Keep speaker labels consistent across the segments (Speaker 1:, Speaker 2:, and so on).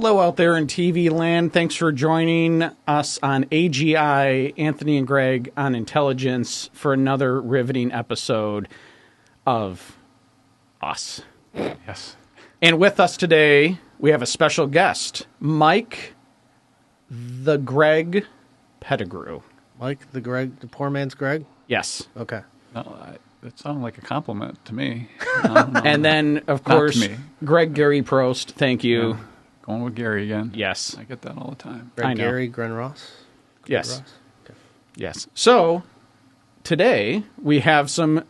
Speaker 1: Hello out there in TV land. Thanks for joining us on AGI, Anthony and Greg on Intelligence, for another riveting episode of Us.
Speaker 2: Yes.
Speaker 1: And with us today, we have a special guest, Mike the Greg Pettigrew.
Speaker 3: Mike the poor man's Greg?
Speaker 1: Yes.
Speaker 3: Okay.
Speaker 2: No, that sounded like a compliment to me.
Speaker 1: And then, of course, Greg Gary Prost. Thank you.
Speaker 2: Yeah. Going with Gary again.
Speaker 1: Yes.
Speaker 2: I get that all the time.
Speaker 3: Greg Gary, Gren Ross?
Speaker 1: Yes.
Speaker 3: Ross? Okay.
Speaker 1: Yes. So, today we have some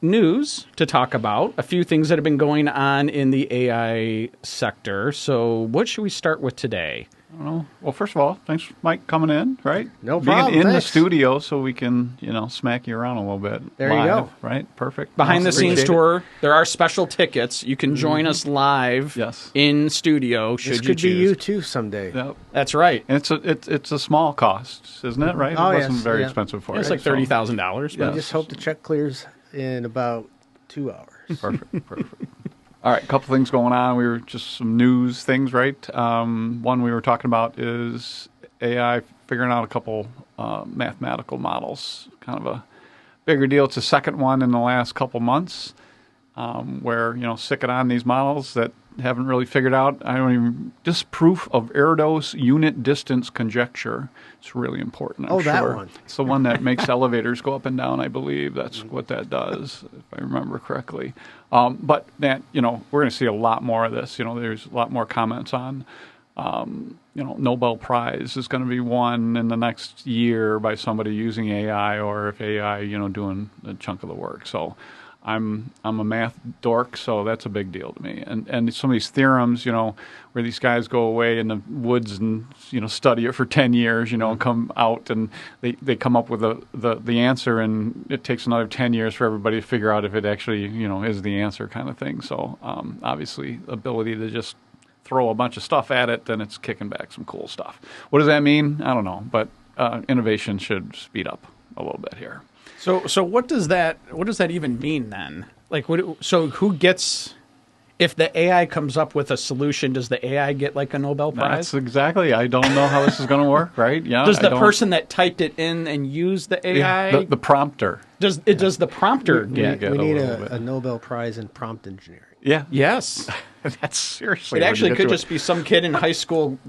Speaker 1: news to talk about, a few things that have been going on in the AI sector. So, what should we start with today?
Speaker 2: I don't know. Well, first of all, thanks, Mike, coming in, right?
Speaker 3: No problem.
Speaker 2: Being in
Speaker 3: thanks.
Speaker 2: the studio so we can, smack you around a little bit.
Speaker 3: There
Speaker 2: live,
Speaker 3: you go.
Speaker 2: Right? Perfect.
Speaker 1: Behind the scenes
Speaker 2: Appreciate
Speaker 1: tour, there are special tickets. You can join us live in studio should
Speaker 3: this
Speaker 1: you
Speaker 3: could
Speaker 1: choose.
Speaker 3: be you too someday.
Speaker 2: Yep.
Speaker 1: That's right.
Speaker 2: And it's a small cost, isn't it? Right?
Speaker 3: Oh,
Speaker 2: it wasn't
Speaker 3: yes.
Speaker 2: very
Speaker 3: Yeah.
Speaker 2: expensive for
Speaker 1: It's
Speaker 2: you.
Speaker 1: like $30,000.
Speaker 3: I
Speaker 1: But
Speaker 3: just hope the check clears in about 2 hours.
Speaker 2: Perfect. All right, a couple things going on. We were just some news things, right? One we were talking about is AI figuring out a couple mathematical models. Kind of a bigger deal. It's the second one in the last couple months where, sick it on these models that haven't really figured out. Disproof of Erdos unit distance conjecture. It's really important. I'm sure.
Speaker 3: That one.
Speaker 2: It's the one that makes elevators go up and down, I believe. That's what that does, if I remember correctly. But that, we're going to see a lot more of this. There's a lot more comments on, Nobel Prize is going to be won in the next year by somebody using AI, or if AI, doing a chunk of the work. So I'm a math dork, so that's a big deal to me. And some of these theorems, where these guys go away in the woods and study it for 10 years, and come out and they come up with the answer, and it takes another 10 years for everybody to figure out if it actually is the answer, kind of thing. So obviously, the ability to just throw a bunch of stuff at it, then it's kicking back some cool stuff. What does that mean? I don't know, but innovation should speed up a little bit here.
Speaker 1: So what does that even mean then? Like, so who gets, if the AI comes up with a solution, does the AI get like a Nobel Prize?
Speaker 2: That's exactly. I don't know how this is going to work, right? Yeah.
Speaker 1: Does the person that typed it in and used the AI?
Speaker 2: Yeah, the prompter.
Speaker 1: Does the prompter get?
Speaker 3: We need a Nobel Prize in prompt engineering.
Speaker 2: Yeah.
Speaker 1: Yes.
Speaker 2: That's seriously.
Speaker 1: It actually could just be some kid in high school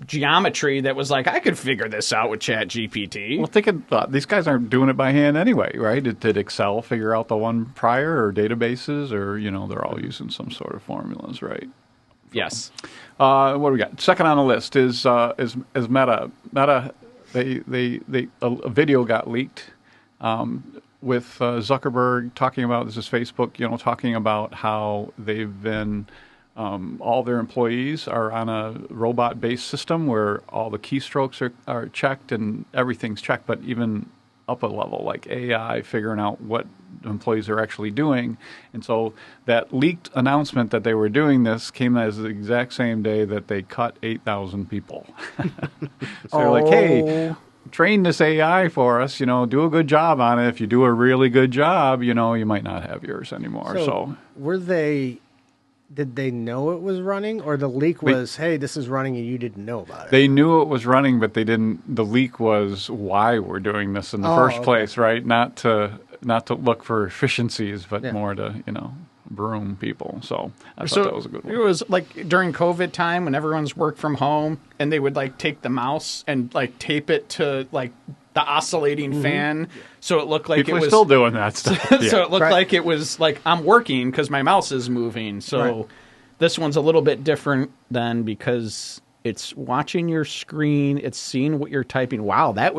Speaker 1: geometry that was like, I could figure this out with ChatGPT.
Speaker 2: Well, think of these guys aren't doing it by hand anyway, right? Did Excel figure out the one prior, or databases, or they're all using some sort of formulas, right?
Speaker 1: Yes.
Speaker 2: What do we got? Second on the list is Meta. Meta, a video got leaked with Zuckerberg talking about, this is Facebook, talking about how they've been. All their employees are on a robot-based system where all the keystrokes are checked and everything's checked, but even up a level, like AI figuring out what employees are actually doing. And so that leaked announcement that they were doing this came as the exact same day that they cut 8,000 people. So they're like, hey, train this AI for us, do a good job on it. If you do a really good job, you might not have yours anymore. So
Speaker 3: did they know it was running, or the leak was, hey, this is running and you didn't know about it?
Speaker 2: They knew it was running, but they didn't. The leak was why we're doing this in the first place, right? Not to look for efficiencies, but more to, broom people. So I thought that was a good one.
Speaker 1: It was like during COVID time when everyone's worked from home, and they would like take the mouse and like tape it to like the oscillating fan, so it looked like
Speaker 2: People
Speaker 1: it was
Speaker 2: are still doing that stuff.
Speaker 1: So it looked like it was like I'm working because my mouse is moving. So this one's a little bit different then because it's watching your screen, it's seeing what you're typing. Wow, that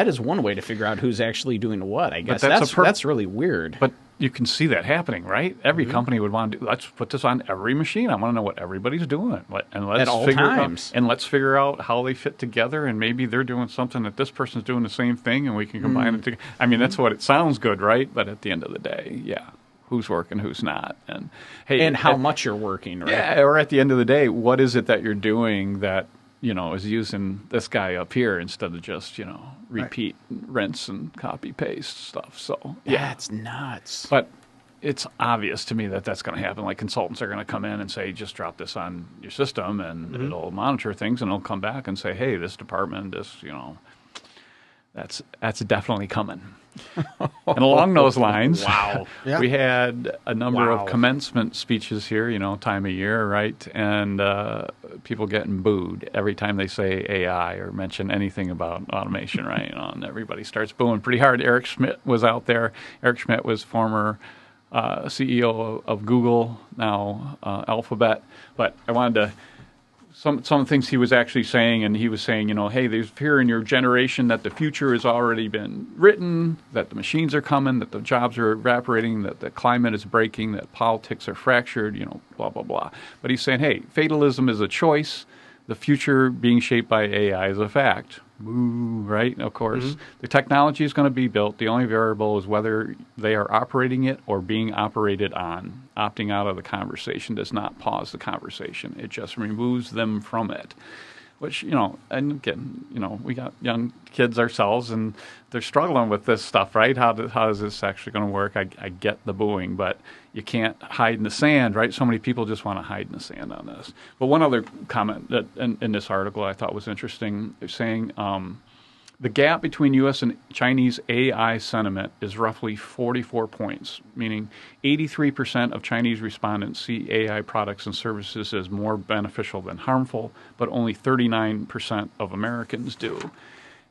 Speaker 1: is one way to figure out who's actually doing what. I guess that's really weird.
Speaker 2: But you can see that happening, right? Every company would want to do, let's put this on every machine. I want to know what everybody's doing.
Speaker 1: At all times.
Speaker 2: And let's figure out how they fit together, and maybe they're doing something that this person's doing the same thing, and we can combine it together. I mean, that's what it sounds good, right? But at the end of the day, who's working, who's not. And
Speaker 1: how much you're working, right?
Speaker 2: Yeah, or at the end of the day, what is it that you're doing that is using this guy up here instead of just, repeat, rinse, and copy paste stuff. So
Speaker 1: that's nuts.
Speaker 2: But it's obvious to me that that's going to happen. Like consultants are going to come in and say, just drop this on your system and it'll monitor things, and it'll come back and say, hey, this department, that's definitely coming. And along those lines, we had a number of commencement speeches here, time of year, right? And people getting booed every time they say AI or mention anything about automation, right? And everybody starts booing pretty hard. Eric Schmidt was out there. Eric Schmidt was former CEO of Google, now Alphabet. But I wanted to... Some things he was actually saying, and he was saying, hey, there's fear in your generation that the future has already been written, that the machines are coming, that the jobs are evaporating, that the climate is breaking, that politics are fractured, blah, blah, blah. But he's saying, hey, fatalism is a choice. The future being shaped by AI is a fact. Woo, right? Of course. The technology is going to be built. The only variable is whether they are operating it or being operated on. Opting out of the conversation does not pause the conversation. It just removes them from it. Which, and again, we got young kids ourselves, and they're struggling with this stuff, right? How is this actually going to work? I get the booing, but you can't hide in the sand, right? So many people just want to hide in the sand on this. But one other comment that in this article I thought was interesting, they're saying the gap between U.S. and Chinese AI sentiment is roughly 44 points, meaning 83% of Chinese respondents see AI products and services as more beneficial than harmful, but only 39% of Americans do.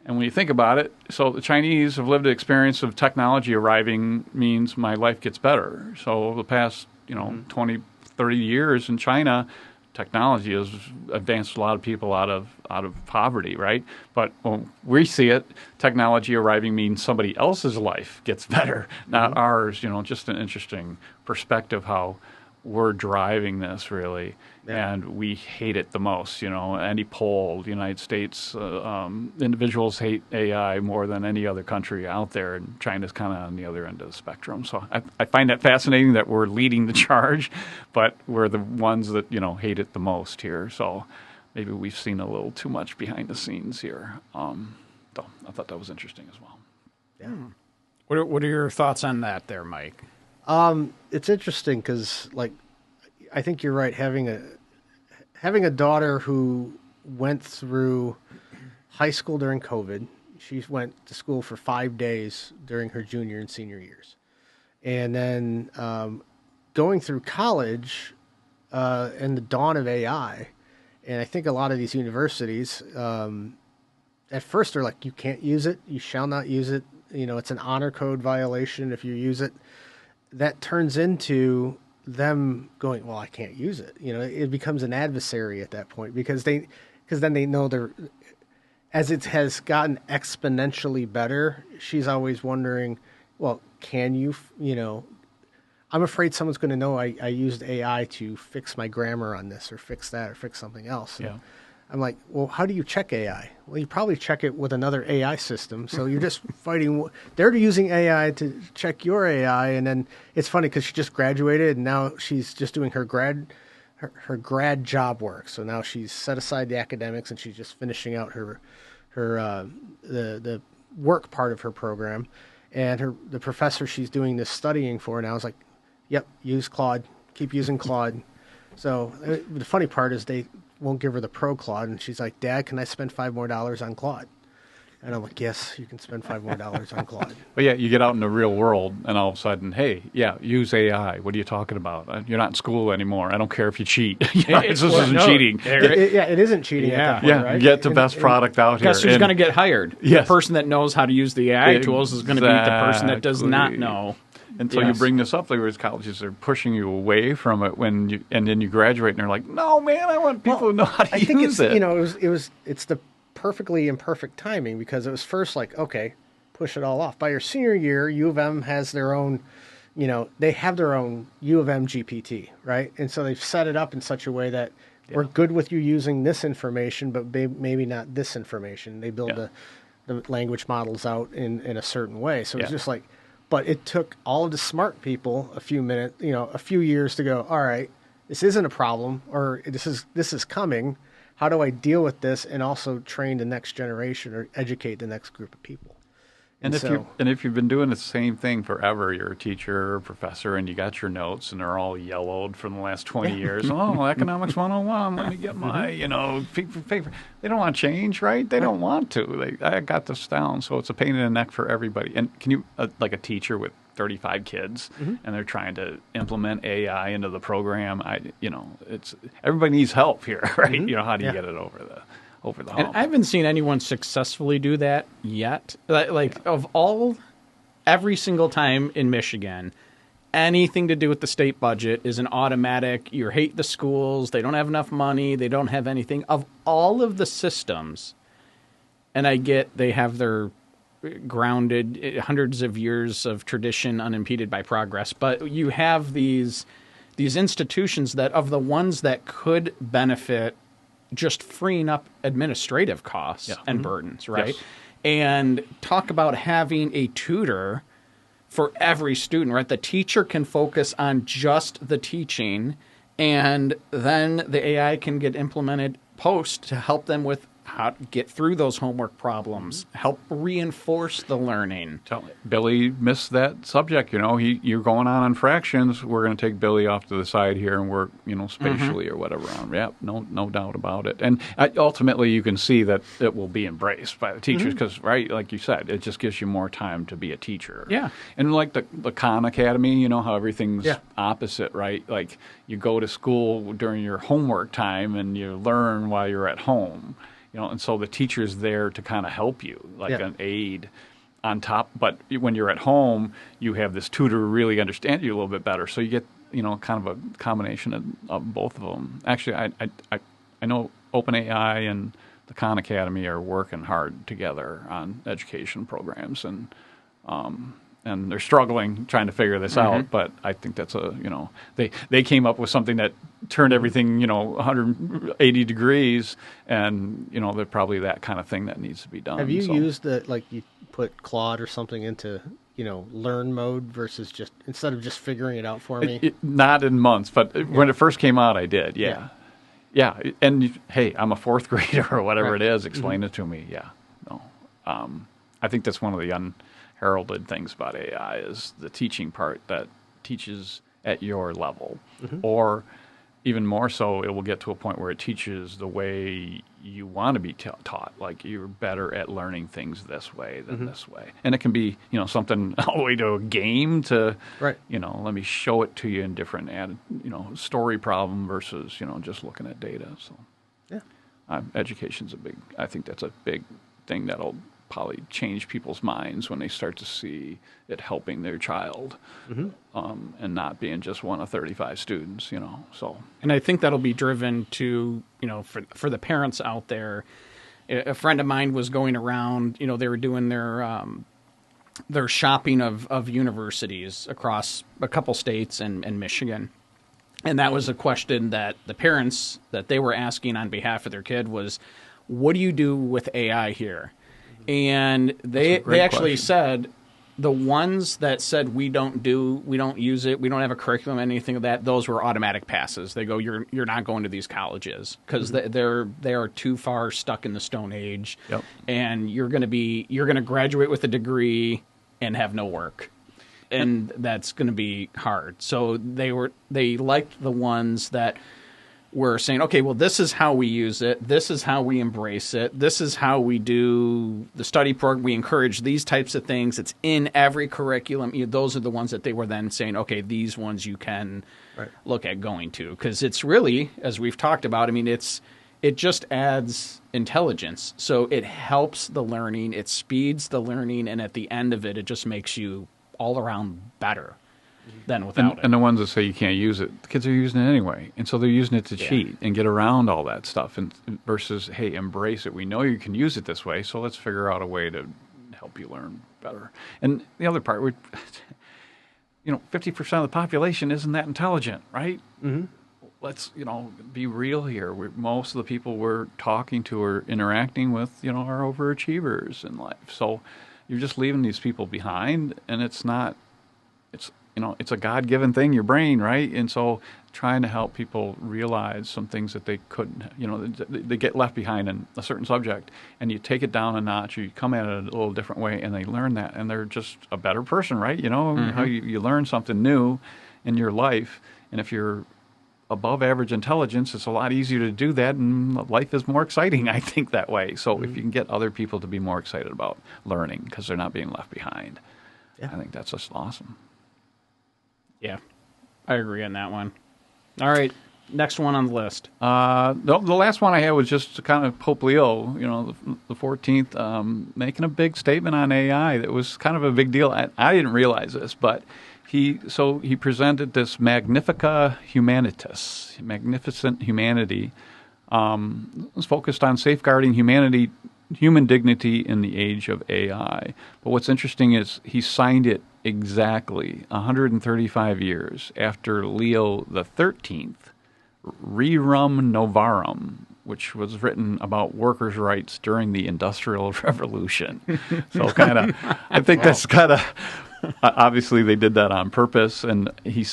Speaker 2: And when you think about it, so the Chinese have lived the experience of technology arriving means my life gets better. So over the past, 20, 30 years in China, technology has advanced a lot of people out of poverty, right? But when we see it, technology arriving means somebody else's life gets better, not ours. Just an interesting perspective how we're driving this, really. Yeah. And we hate it the most. Any poll, the United States, individuals hate AI more than any other country out there, and China's kind of on the other end of the spectrum. So I find that fascinating that we're leading the charge, but we're the ones that, hate it the most here. So maybe we've seen a little too much behind the scenes here. So I thought that was interesting as well.
Speaker 1: Yeah. What are your thoughts on that there, Mike?
Speaker 3: It's interesting because, I think you're right. Having a daughter who went through high school during COVID, she went to school for 5 days during her junior and senior years, and then going through college and the dawn of AI. And I think a lot of these universities, at first, they're like, "You can't use it. You shall not use it. It's an honor code violation if you use it." That turns into them going, well, I can't use it. It becomes an adversary at that point because then they know as it has gotten exponentially better, she's always wondering, well, can you, I'm afraid someone's going to know I used AI to fix my grammar on this or fix that or fix something else. And I'm like, well, how do you check AI? Well, you probably check it with another AI system. So you're just fighting. They're using AI to check your AI. And then it's funny because she just graduated and now she's just doing her grad job work. So now she's set aside the academics and she's just finishing out the work part of her program. And the professor she's doing this studying for now is like, yep, use Claude. Keep using Claude. So the funny part is they won't give her the pro Claude, and she's like, Dad, can I spend $5 more on Claude? And I'm like, yes, you can spend $5 more on Claude.
Speaker 2: But yeah, you get out in the real world, and all of a sudden, hey, use AI. What are you talking about? You're not in school anymore. I don't care if you cheat. This isn't cheating.
Speaker 3: It isn't cheating at that point, right?
Speaker 2: Get the best product out here.
Speaker 1: Guess who's going to get hired?
Speaker 2: Yes.
Speaker 1: The person that knows how to use the AI tools is going to beat the person that does not know.
Speaker 2: And so you bring this up, whereas colleges are pushing you away from it and then you graduate and they're like, no, man, I want people to know how to use it.
Speaker 3: It's the perfectly imperfect timing because it was first like, okay, push it all off. By your senior year, U of M has their own, they have their own U of M GPT, right? And so they've set it up in such a way that we're good with you using this information, but maybe not this information. They build the language models out in a certain way. So it's just like, but it took all of the smart people a few years to go, all right, this isn't a problem, or this is coming. How do I deal with this and also train the next generation or educate the next group of people?
Speaker 2: And if you've been doing the same thing forever, you're a teacher or a professor, and you got your notes, and they're all yellowed from the last 20 years. Oh, economics 101. Let me get my paper. They don't want to change, right? They don't want to. I got this down, so it's a pain in the neck for everybody. And can you, like a teacher with 35 kids, and they're trying to implement AI into the program? It's everybody needs help here, right? How do you get it over the hump?
Speaker 1: And I haven't seen anyone successfully do that yet. Every single time in Michigan, anything to do with the state budget is an automatic, you hate the schools, they don't have enough money, they don't have anything. Of all of the systems, and I get they have their grounded hundreds of years of tradition unimpeded by progress, but you have these institutions that, of the ones that could benefit just freeing up administrative costs and burdens, right? Yes. And talk about having a tutor for every student, right? The teacher can focus on just the teaching, and then the AI can get implemented post to help them with how to get through those homework problems, help reinforce the learning.
Speaker 2: Billy missed that subject. You're going on fractions. We're going to take Billy off to the side here and work, spatially or whatever. No doubt about it. And ultimately, you can see that it will be embraced by the teachers because, right, like you said, it just gives you more time to be a teacher.
Speaker 1: Yeah.
Speaker 2: And like the Khan Academy, how everything's opposite, right? Like you go to school during your homework time and you learn while you're at home. And so the teacher's there to kind of help you, like an aid on top. But when you're at home, you have this tutor who really understands you a little bit better. So you get, kind of a combination of both of them. Actually, I know OpenAI and the Khan Academy are working hard together on education programs, and they're struggling trying to figure this out. But I think that's they came up with something that turned everything 180 degrees, and they're probably that kind of thing that needs to be done.
Speaker 3: Have you used you put Claude or something into learn mode versus just instead of just figuring it out for me?
Speaker 2: Not in months, but when it first came out, I did. Yeah. And hey, I'm a fourth grader or whatever it is. Explain it to me. Yeah. No. I think that's one of the heralded things about AI is the teaching part that teaches at your level, or even more so, it will get to a point where it teaches the way you want to be taught. Like you're better at learning things this way than this way, and it can be something all the way to a game to let me show it to you in different story problem versus just looking at data. So education's I think that's a big thing that'll probably change people's minds when they start to see it helping their child, and not being just one of 35 students, so.
Speaker 1: And I think that'll be driven to, for the parents out there. A friend of mine was going around, they were doing their shopping of universities across a couple states and Michigan. And that was a question that the parents that they were asking on behalf of their kid was, what do you do with AI here? And they actually said the ones that said we don't use it, we don't have a curriculum, anything of that, those were automatic passes. They go, you're not going to these colleges because they are too far stuck in the Stone Age, and you're going to graduate with a degree and have no work, and that's going to be hard. So they liked the ones that we're saying, okay, well, this is how we use it. This is how we embrace it. This is how we do the study program. We encourage these types of things. It's in every curriculum. Those are the ones that they were then saying, okay, these ones you can look at going to. Because it's really, as we've talked about, it just adds intelligence. So it helps the learning. It speeds the learning. And at the end of it, it just makes you all around better than without it.
Speaker 2: And the ones that say you can't use it, the kids are using it anyway. And so they're using it to cheat and get around all that stuff. And versus, hey, embrace it. We know you can use it this way, so let's figure out a way to help you learn better. And the other part, 50% of the population isn't that intelligent, right? Let's, be real here. Most of the people we're talking to or interacting with, are overachievers in life. So you're just leaving these people behind, and it's it's a God-given thing, your brain, right? And so trying to help people realize some things that they couldn't, they get left behind in a certain subject, and you take it down a notch, you come at it a little different way, and they learn that, and they're just a better person, right? How you learn something new in your life, and if you're above average intelligence, it's a lot easier to do that, and life is more exciting, I think, that way. So if you can get other people to be more excited about learning because they're not being left behind, I think that's just awesome.
Speaker 1: Yeah, I agree on that one. All right, next one on the list.
Speaker 2: The last one I had was just kind of Pope Leo, the 14th, making a big statement on AI that was kind of a big deal. I didn't realize this, but he presented this Magnifica Humanitas, magnificent humanity. It was focused on safeguarding human dignity in the age of AI. But what's interesting is he signed it exactly 135 years after Leo the 13th, Rerum Novarum, which was written about workers' rights during the Industrial Revolution. So I think that's kind of, obviously they did that on purpose, and he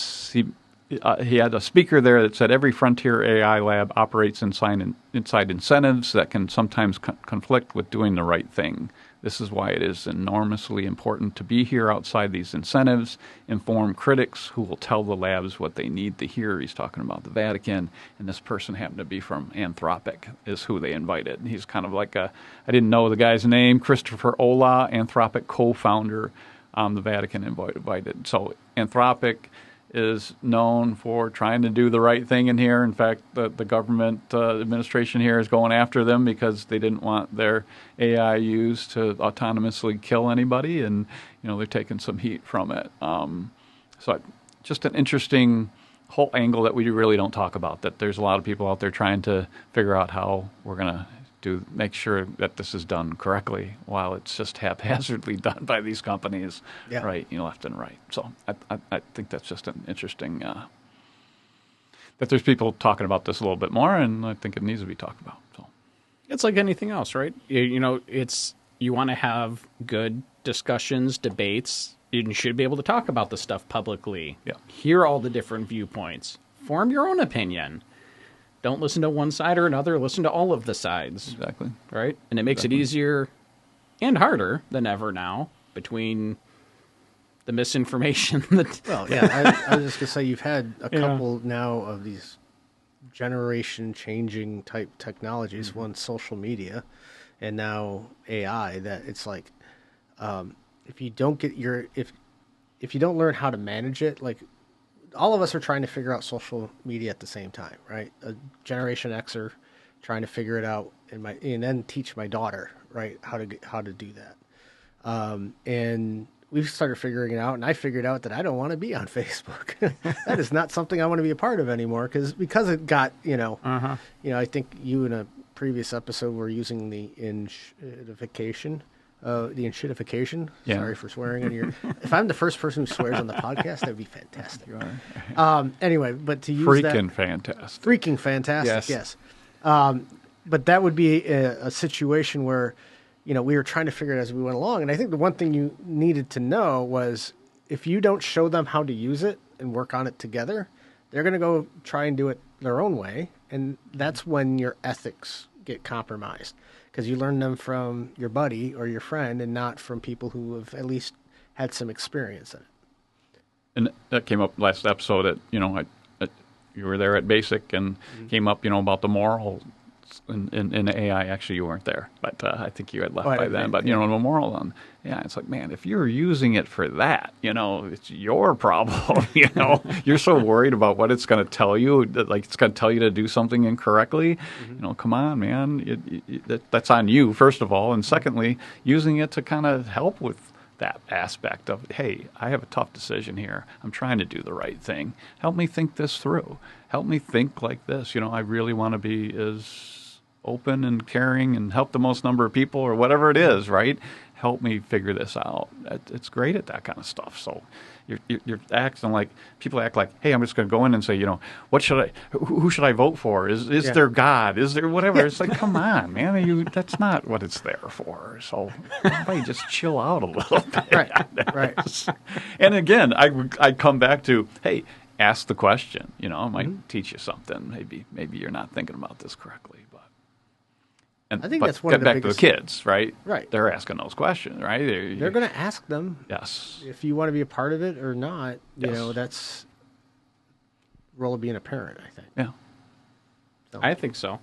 Speaker 2: had a speaker there that said every frontier AI lab operates inside incentives that can sometimes conflict with doing the right thing. This is why it is enormously important to be here outside these incentives, inform critics who will tell the labs what they need to hear. He's talking about the Vatican, and this person happened to be from Anthropic, is who they invited. He's kind of like I didn't know the guy's name, Christopher Olah, Anthropic co-founder, the Vatican invited. So Anthropic is known for trying to do the right thing in here. In fact, the government administration here is going after them because they didn't want their AI used to autonomously kill anybody, and they're taking some heat from it. So just an interesting whole angle that we really don't talk about, that there's a lot of people out there trying to figure out how we're going to make sure that this is done correctly, while it's just haphazardly done by these companies, right, left and right. So I think that's just an interesting, that there's people talking about this a little bit more, and I think it needs to be talked about. So
Speaker 1: it's like anything else, right? You want to have good discussions, debates. You should be able to talk about the stuff publicly.
Speaker 2: Yeah.
Speaker 1: Hear all the different viewpoints. Form your own opinion. Don't listen to one side or another. Listen to all of the sides.
Speaker 2: Exactly.
Speaker 1: Right? And it makes it easier and harder than ever now between the misinformation.
Speaker 3: I was just going to say, you've had a couple now of these generation-changing type technologies. Mm-hmm. One, social media, and now AI, that it's like, if you don't get if you don't learn how to manage it, like, all of us are trying to figure out social media at the same time, right? A Generation Xer trying to figure it out, and then teach my daughter, right, how to do that. And we've started figuring it out, and I figured out that I don't want to be on Facebook. That is not something I want to be a part of anymore, because it got, I think you in a previous episode were using the enshittification. Sorry for swearing on your. If I'm the first person who swears on the podcast, that'd be fantastic.
Speaker 2: You are.
Speaker 3: Anyway, but to use
Speaker 2: freaking
Speaker 3: fantastic, yes. But that would be a situation where, we were trying to figure it as we went along, and I think the one thing you needed to know was, if you don't show them how to use it and work on it together, they're going to go try and do it their own way, and that's when your ethics get compromised. Because you learn them from your buddy or your friend, and not from people who have at least had some experience in it.
Speaker 2: And that came up last episode you were there at Basic, and came up, about the moral in AI. Actually, you weren't there, but I think you had left by then. But, the moral on, it's like, man, if you're using it for that, it's your problem. You're so worried about what it's going to tell you, like it's going to tell you to do something incorrectly. Come on, man. That's on you, first of all. And secondly, using it to kind of help with that aspect of, hey, I have a tough decision here. I'm trying to do the right thing. Help me think this through. Help me think like this. I really want to be as open and caring and help the most number of people, or whatever it is, right? help me figure this out. It's great at that kind of stuff. So you're acting like, people act like, hey, I'm just going to go in and say, who should I vote for? Is there God? Is there whatever? It's like, come on, man. That's not what it's there for. So everybody just chill out a little bit.
Speaker 3: Right.
Speaker 2: And again, I come back to, hey, ask the question. It might teach you something. Maybe you're not thinking about this correctly.
Speaker 3: I think that's one of the
Speaker 2: back
Speaker 3: biggest...
Speaker 2: to the kids, right?
Speaker 3: Right.
Speaker 2: They're asking those questions, right?
Speaker 3: They're going to ask them.
Speaker 2: Yes.
Speaker 3: If you want to be a part of it or not, that's the role of being a parent, I think.
Speaker 2: Yeah.
Speaker 3: So.
Speaker 1: I think so.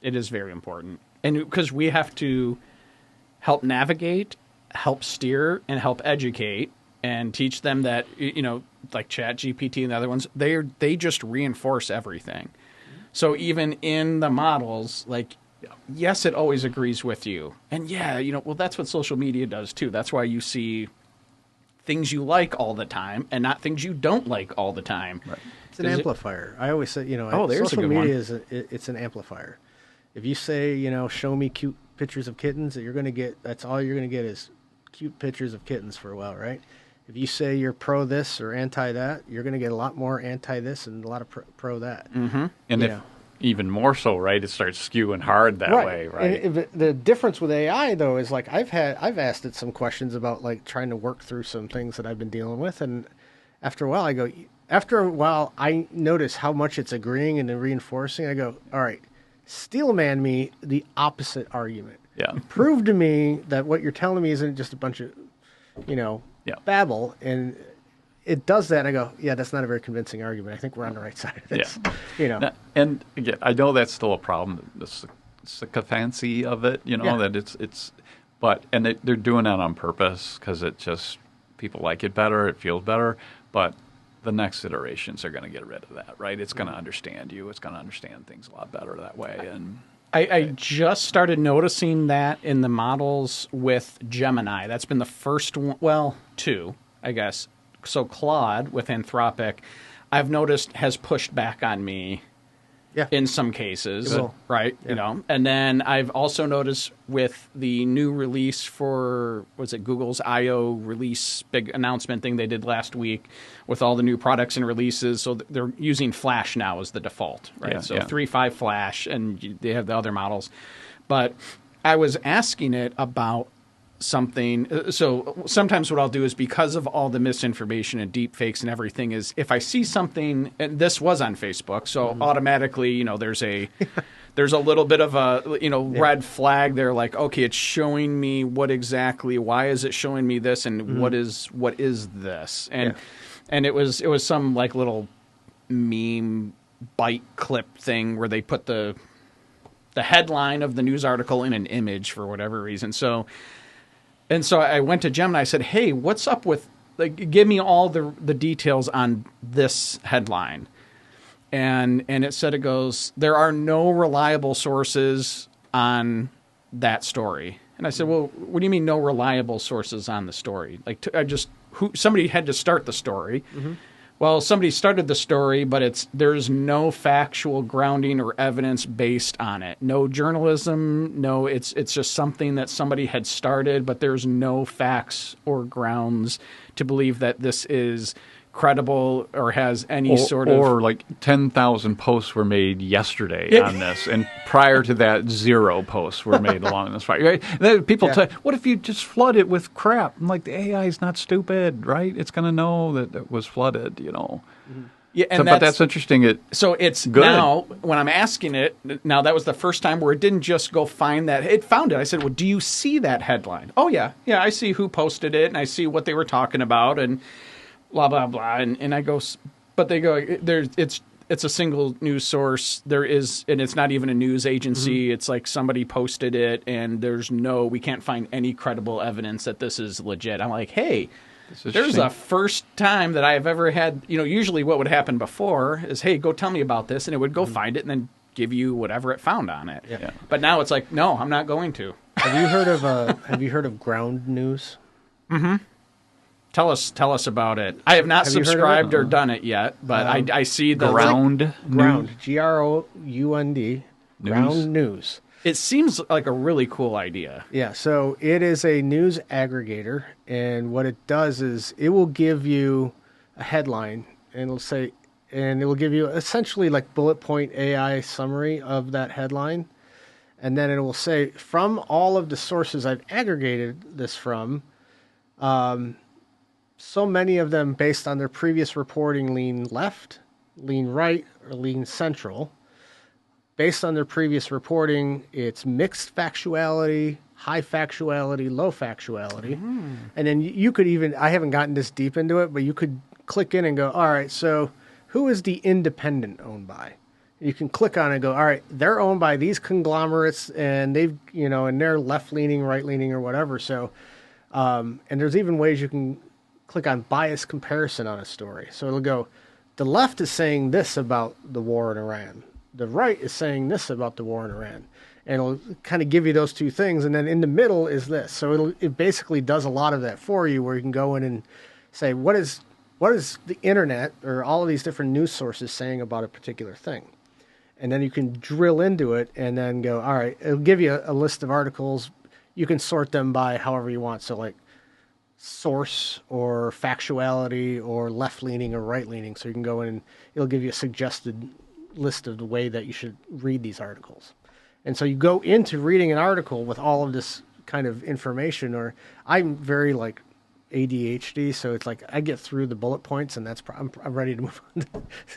Speaker 1: It is very important. And because we have to help navigate, help steer, and help educate, and teach them that, like ChatGPT and the other ones, they just reinforce everything. So even in the models, like, yes, it always agrees with you. And that's what social media does too. That's why you see things you like all the time and not things you don't like all the time.
Speaker 3: Right. It's an amplifier. I always say,
Speaker 1: there's
Speaker 3: social
Speaker 1: a good
Speaker 3: media
Speaker 1: one.
Speaker 3: it's an amplifier. If you say, show me cute pictures of kittens, that's all you're going to get is cute pictures of kittens for a while, right? If you say you're pro this or anti that, you're going to get a lot more anti this and a lot of pro that.
Speaker 2: Mm-hmm. And even more so, right? It starts skewing hard that way, right?
Speaker 3: And the difference with AI though is like I've asked it some questions about like trying to work through some things that I've been dealing with, and after a while I notice how much it's agreeing and reinforcing. I go, all right, steelman me the opposite argument.
Speaker 2: Yeah.
Speaker 3: Prove to me that what you're telling me isn't just a bunch of, babble, and it does that. And I go, yeah, that's not a very convincing argument. I think we're on the right side of this.
Speaker 2: Yeah. Now, and again, I know that's still a problem. The sycophancy of it, that they're doing that on purpose because it just, people like it better, it feels better, but the next iterations are going to get rid of that, right? It's going to understand you. It's going to understand things a lot better that way. And
Speaker 1: I just started noticing that in the models with Gemini. That's been the first one, well, two, I guess. So Claude with Anthropic, I've noticed has pushed back on me in some cases, right?
Speaker 3: Yeah.
Speaker 1: And then I've also noticed with the new release for, Google's I/O release, big announcement thing they did last week with all the new products and releases. So they're using Flash now as the default, right? 3.5 Flash, and they have the other models. But I was asking it about something. So sometimes what I'll do is, because of all the misinformation and deep fakes and everything, is if I see something, and this was on Facebook, so automatically, there's a little bit of a, red flag there, like, okay, it's showing me why is it showing me this, and what is this? And it was some like little meme bite clip thing where they put the headline of the news article in an image for whatever reason. So I went to Gemini. I said, hey, what's up with, give me all the details on this headline. And it said, it goes, there are no reliable sources on that story. And I said, well, what do you mean no reliable sources on the story? Somebody had to start the story. Mm-hmm. Well, somebody started the story, but there's no factual grounding or evidence based on it. No journalism, it's just something that somebody had started, but there's no facts or grounds to believe that this is credible or has any sort of...
Speaker 2: Or like 10,000 posts were made yesterday on this, and prior to that, 0 posts were made along this fight. Right? People say, what if you just flood it with crap? I'm like, the AI is not stupid, right? It's going to know that it was flooded,
Speaker 1: Mm-hmm. Yeah,
Speaker 2: but that's interesting.
Speaker 1: So it's
Speaker 2: good.
Speaker 1: Now, when I'm asking it, now that was the first time where it didn't just go find that. It found it. I said, well, do you see that headline? Oh, yeah. Yeah, I see who posted it, and I see what they were talking about, and blah, blah, blah. And I go, but they go, it's a single news source. There is, and it's not even a news agency. Mm-hmm. It's like somebody posted it, and we can't find any credible evidence that this is legit. I'm like, hey, there's a first time that I have ever had, usually what would happen before is, hey, go tell me about this, and it would go find it and then give you whatever it found on it.
Speaker 3: Yeah.
Speaker 1: But now it's like, no, I'm not going to.
Speaker 3: Have you heard of ground news?
Speaker 1: Mm-hmm. Tell us about it. I have not subscribed or done it yet, but I see the
Speaker 2: ground
Speaker 3: Ground, Ground, Ground news.
Speaker 1: It seems like a really cool idea.
Speaker 3: Yeah, so it is a news aggregator, and what it does is it will give you a headline, and it will give you essentially like bullet point AI summary of that headline, and then it will say from all of the sources I've aggregated this from, so many of them based on their previous reporting lean left, lean right, or lean central. Based on their previous reporting, it's mixed factuality, high factuality, low factuality. And then you could even, I haven't gotten this deep into it, but you could click in and go, all right, so who is the Independent owned by? You can click on it and go, all right, they're owned by these conglomerates and they've, and they're left leaning, right leaning, or whatever. So, and there's even ways you can click on bias comparison on a story. So it'll go, the left is saying this about the war in Iran. The right is saying this about the war in Iran. And it'll kind of give you those two things. And then in the middle is this. So it basically does a lot of that for you, where you can go in and say, what is the internet or all of these different news sources saying about a particular thing? And then you can drill into it and then go, all right, it'll give you a list of articles. You can sort them by however you want. So like source or factuality or left leaning or right leaning. So you can go in and it'll give you a suggested list of the way that you should read these articles. And so you go into reading an article with all of this kind of information, or I'm very like ADHD, so it's like I get through the bullet points and I'm ready to move on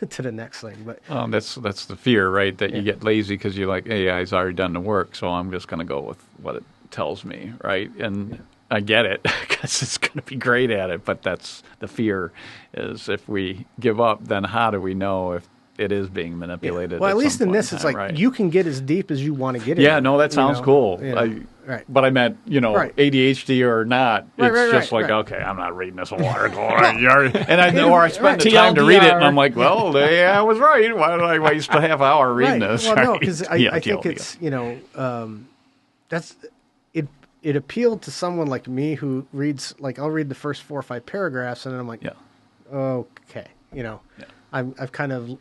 Speaker 3: to the next thing. But
Speaker 2: that's the fear, right? That you get lazy because you're like, AI's already done the work, so I'm just going to go with what it tells me, right? And I get it because it's going to be great at it, but that's the fear is if we give up, then how do we know if it is being manipulated?
Speaker 3: Yeah. Well, at least in this,
Speaker 2: time,
Speaker 3: it's like
Speaker 2: right?
Speaker 3: you can get as deep as you want to get.
Speaker 2: Yeah, no, that sounds cool.
Speaker 3: Right.
Speaker 2: But I meant,
Speaker 3: Right.
Speaker 2: ADHD or not, it's just like,
Speaker 3: right.
Speaker 2: okay, I'm not reading this whole article. And I spend the time to read it, and I'm like, well, I was right. Why did I waste a half hour reading this?
Speaker 3: Well, no, because I think it's, that's it. It appealed to someone like me who reads, like, I'll read the first 4 or 5 paragraphs, and then I'm like, okay, I've kind of,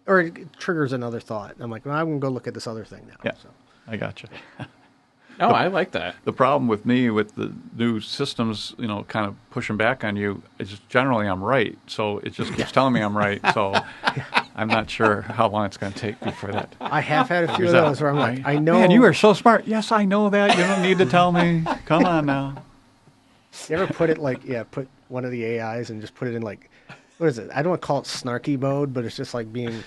Speaker 3: or it triggers another thought. I'm like, well, I'm going to go look at this other thing now.
Speaker 2: Yeah,
Speaker 3: so.
Speaker 2: I got you.
Speaker 1: Oh, I like that.
Speaker 2: The problem with me with the new systems, kind of pushing back on you, is just generally I'm right. So it just keeps telling me I'm right. So I'm not sure how long it's going to take before that.
Speaker 3: I have had a few of those where I'm like, I know.
Speaker 2: Man, you are so smart. Yes, I know that. You don't need to tell me. Come on now.
Speaker 3: You ever put it like, put one of the AIs and just put it in like, what is it? I don't want to call it snarky mode, but it's just like being,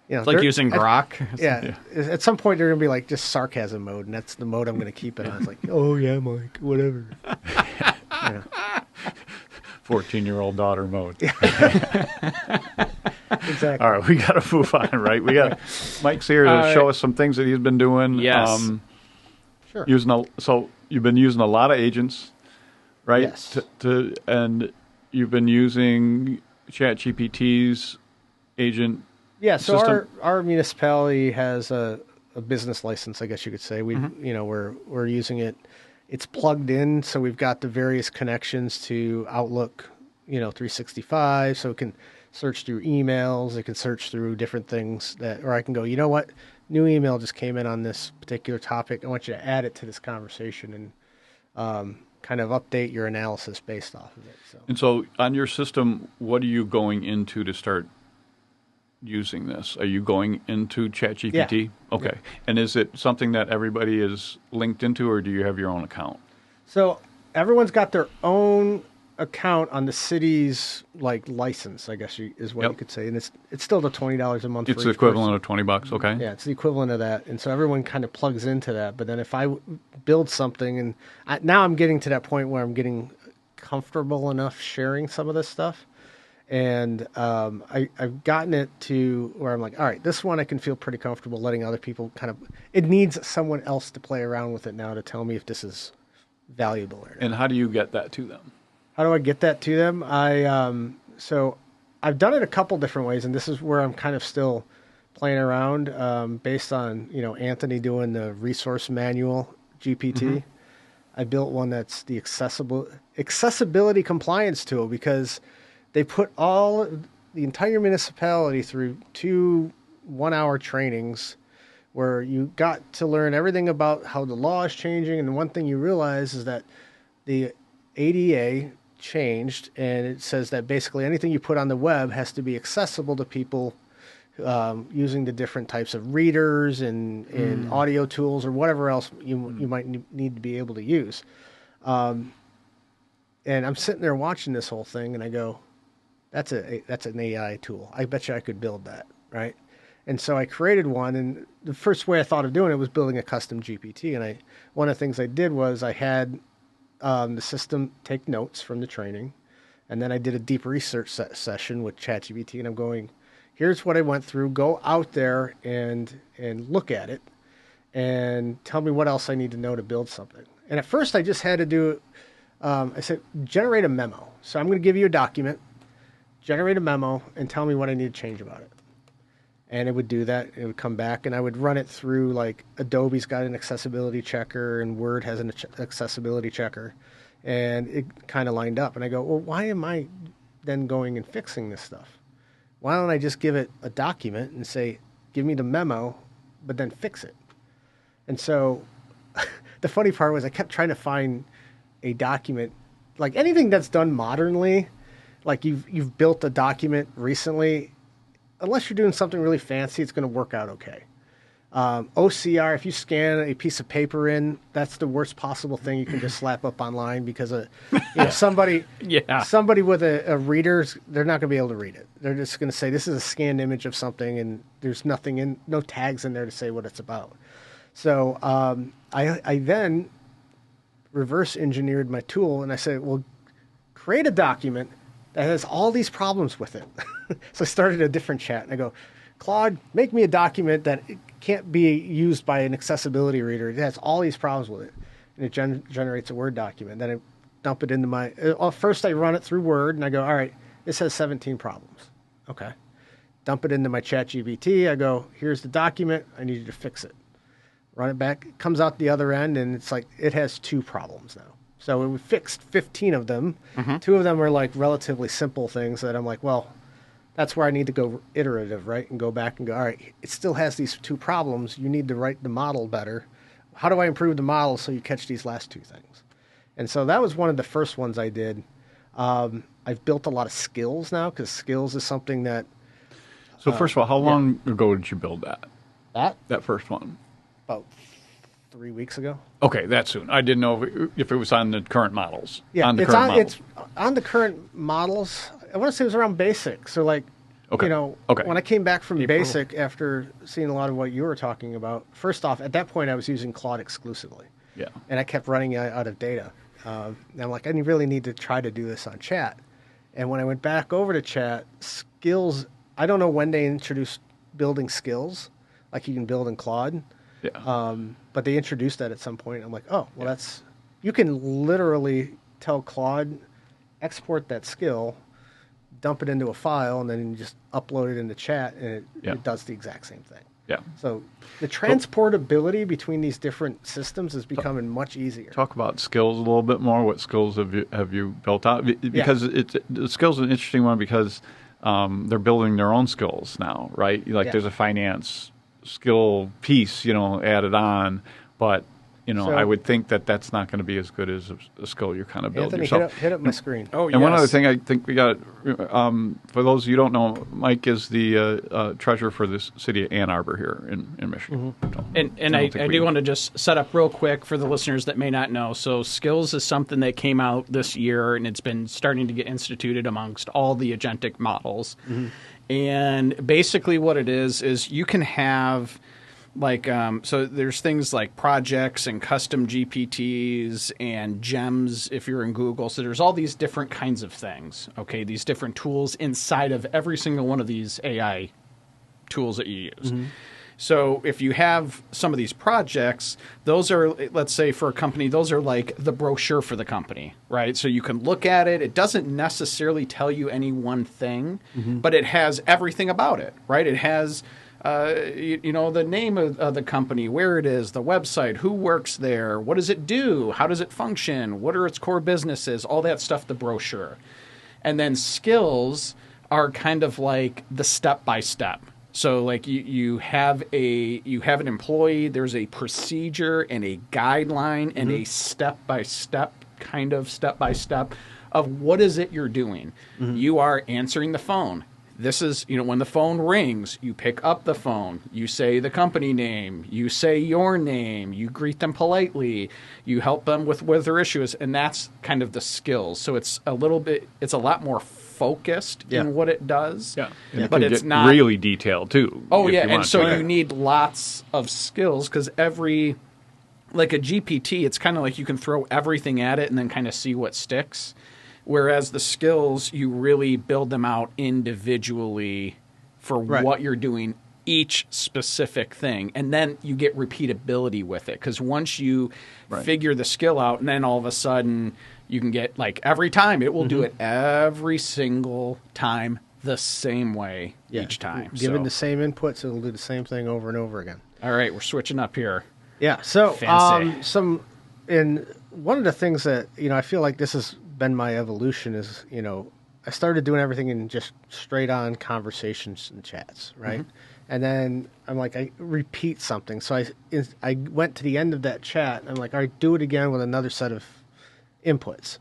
Speaker 1: it's like using Grok.
Speaker 3: At some point they're going to be like just sarcasm mode, and that's the mode I'm going to keep it on. It's like, oh yeah, Mike, whatever.
Speaker 2: 14-year-old daughter mode.
Speaker 3: Exactly.
Speaker 2: All right, we got to move on, right? Mike's here to show us some things that he's been doing.
Speaker 1: Yes.
Speaker 3: Sure.
Speaker 2: So you've been using a lot of agents, right?
Speaker 3: Yes.
Speaker 2: And you've been using ChatGPT's agent.
Speaker 3: Yeah, so
Speaker 2: system.
Speaker 3: our municipality has a business license, I guess you could say. We're using it. It's plugged in, so we've got the various connections to Outlook, 365, so it can search through emails, it can search through different things or I can go, you know what, new email just came in on this particular topic. I want you to add it to this conversation and kind of update your analysis based off of it. So.
Speaker 2: And so on your system, what are you going into to start using this? Are you going into ChatGPT?
Speaker 3: Yeah.
Speaker 2: Okay.
Speaker 3: Yeah.
Speaker 2: And is it something that everybody is linked into, or do you have your own account?
Speaker 3: So everyone's got their own account on the city's license, I guess is what you could say, and it's still the $20 a month.
Speaker 2: It's the equivalent of $20. Okay.
Speaker 3: Yeah, it's the equivalent of that, and so everyone kind of plugs into that. But then if I build something, and now I'm getting to that point where I'm getting comfortable enough sharing some of this stuff, and I've gotten it to where I'm like, all right, this one I can feel pretty comfortable letting other people kind of. It needs someone else to play around with it now to tell me if this is valuable or not.
Speaker 2: And how do you get that to them?
Speaker 3: How do I get that to them? So I've done it a couple different ways, and this is where I'm kind of still playing around based on Anthony doing the resource manual GPT. Mm-hmm. I built one that's the accessibility compliance tool, because they put the entire municipality through 2 1-hour trainings where you got to learn everything about how the law is changing. And the one thing you realize is that the ADA changed, and it says that basically anything you put on the web has to be accessible to people using the different types of readers and audio tools or whatever else you might need to be able to use. And I'm sitting there watching this whole thing, and I go, that's an AI tool. I bet you I could build that, right? And so I created one, and the first way I thought of doing it was building a custom GPT. And one of the things I did was I had the system take notes from the training, and then I did a deep research session with ChatGPT, and I'm going, here's what I went through. Go out there and look at it, and tell me what else I need to know to build something. And at first, I just had to do. I said, generate a memo. So I'm going to give you a document, generate a memo, and tell me what I need to change about it. And it would do that. It would come back, and I would run it through, like, Adobe's got an accessibility checker, and Word has an accessibility checker. And it kind of lined up. And I go, well, why am I then going and fixing this stuff? Why don't I just give it a document and say, give me the memo, but then fix it? And so the funny part was I kept trying to find a document, like anything that's done modernly, like you've built a document recently, unless you're doing something really fancy, it's going to work out okay. OCR, if you scan a piece of paper in, that's the worst possible thing you can just slap up online because somebody with a reader, they're not going to be able to read it. They're just going to say, this is a scanned image of something, and there's no tags in there to say what it's about. So I then reverse engineered my tool, and I said, well, create a document that has all these problems with it. So I started a different chat, and I go, Claude, make me a document that can't be used by an accessibility reader. It has all these problems with it. And it generates a Word document. Then I dump it into my... first I run it through Word, and I go, all right, this has 17 problems. Okay. Dump it into my ChatGPT. I go, here's the document. I need you to fix it. Run it back. It comes out the other end, and it's like, it has 2 problems now. So we fixed 15 of them. Mm-hmm. 2 of them are like relatively simple things that I'm like, well, that's where I need to go iterative, right? And go back and go, all right, it still has these 2 problems. You need to write the model better. How do I improve the model so you catch these last 2 things? And so that was one of the first ones I did. I've built a lot of skills now, because skills is something that...
Speaker 2: So first of all, how long ago did you build that?
Speaker 3: That
Speaker 2: first one?
Speaker 3: About 3 weeks ago.
Speaker 2: Okay, that soon. I didn't know if it was on the current models.
Speaker 3: Yeah, it's on the current models. I want to say it was around basic. So, like, when I came back from basic after seeing a lot of what you were talking about, first off, at that point, I was using Claude exclusively.
Speaker 2: Yeah.
Speaker 3: And I kept running out of data. And I'm like, I really need to try to do this on chat. And when I went back over to chat, skills, I don't know when they introduced building skills, like you can build in Claude.
Speaker 2: Yeah.
Speaker 3: But they introduced that at some point. I'm like, oh, well, you can literally tell Claude, export that skill, dump it into a file, and then you just upload it into chat, and it does the exact same thing.
Speaker 2: Yeah.
Speaker 3: So the transportability between these different systems is becoming much easier.
Speaker 2: Talk about skills a little bit more. What skills have you built out? Because the skills is an interesting one because they're building their own skills now, right? Like there's a finance skill piece, added on, but so, I would think that that's not going to be as good as a skill you're kind of building yourself.
Speaker 3: Hit up my screen.
Speaker 2: Oh, and one other thing I think we got, for those of you who don't know, Mike is the treasurer for the City of Ann Arbor here in Michigan.
Speaker 1: Mm-hmm. And I do want to just set up real quick for the listeners that may not know. So skills is something that came out this year, and it's been starting to get instituted amongst all the agentic models. Mm-hmm. And basically what it is you can have... so there's things like projects and custom GPTs and gems if you're in Google. So there's all these different kinds of things, okay, these different tools inside of every single one of these AI tools that you use. Mm-hmm. So if you have some of these projects, those are, let's say for a company, those are like the brochure for the company, right? So you can look at it. It doesn't necessarily tell you any one thing, but it has everything about it, right? It has... the name of the company, where it is, the website, who works there, what does it do, how does it function, what are its core businesses, all that stuff, the brochure. And then skills are kind of like the step-by-step. So like you have an employee, there's a procedure and a guideline and a step by step of what is it you're doing. You are answering the phone. This is, when the phone rings, you pick up the phone, you say the company name, you say your name, you greet them politely, you help them with their issues, and that's kind of the skills. So it's a lot more focused in what it does.
Speaker 2: Yeah. And it
Speaker 1: but
Speaker 2: can
Speaker 1: it's
Speaker 2: get
Speaker 1: not
Speaker 2: really detailed too.
Speaker 1: Oh
Speaker 2: if
Speaker 1: yeah,
Speaker 2: you
Speaker 1: and
Speaker 2: want
Speaker 1: so
Speaker 2: to.
Speaker 1: you need lots of skills because like a GPT, it's kind of like you can throw everything at it and then kind of see what sticks. Whereas the skills, you really build them out individually for what you're doing, each specific thing. And then you get repeatability with it. Because once you figure the skill out, and then all of a sudden you can get, like, every time, it will do it every single time the same way each time.
Speaker 3: Given the same inputs, it'll do the same thing over and over again.
Speaker 1: All right, we're switching up here.
Speaker 3: Yeah, so
Speaker 1: Fancy.
Speaker 3: One of the things that, I feel like this has been my evolution is, I started doing everything in just straight on conversations and chats, right? And then I'm like, I repeat something. So I went to the end of that chat and I'm like, all right, do it again with another set of inputs.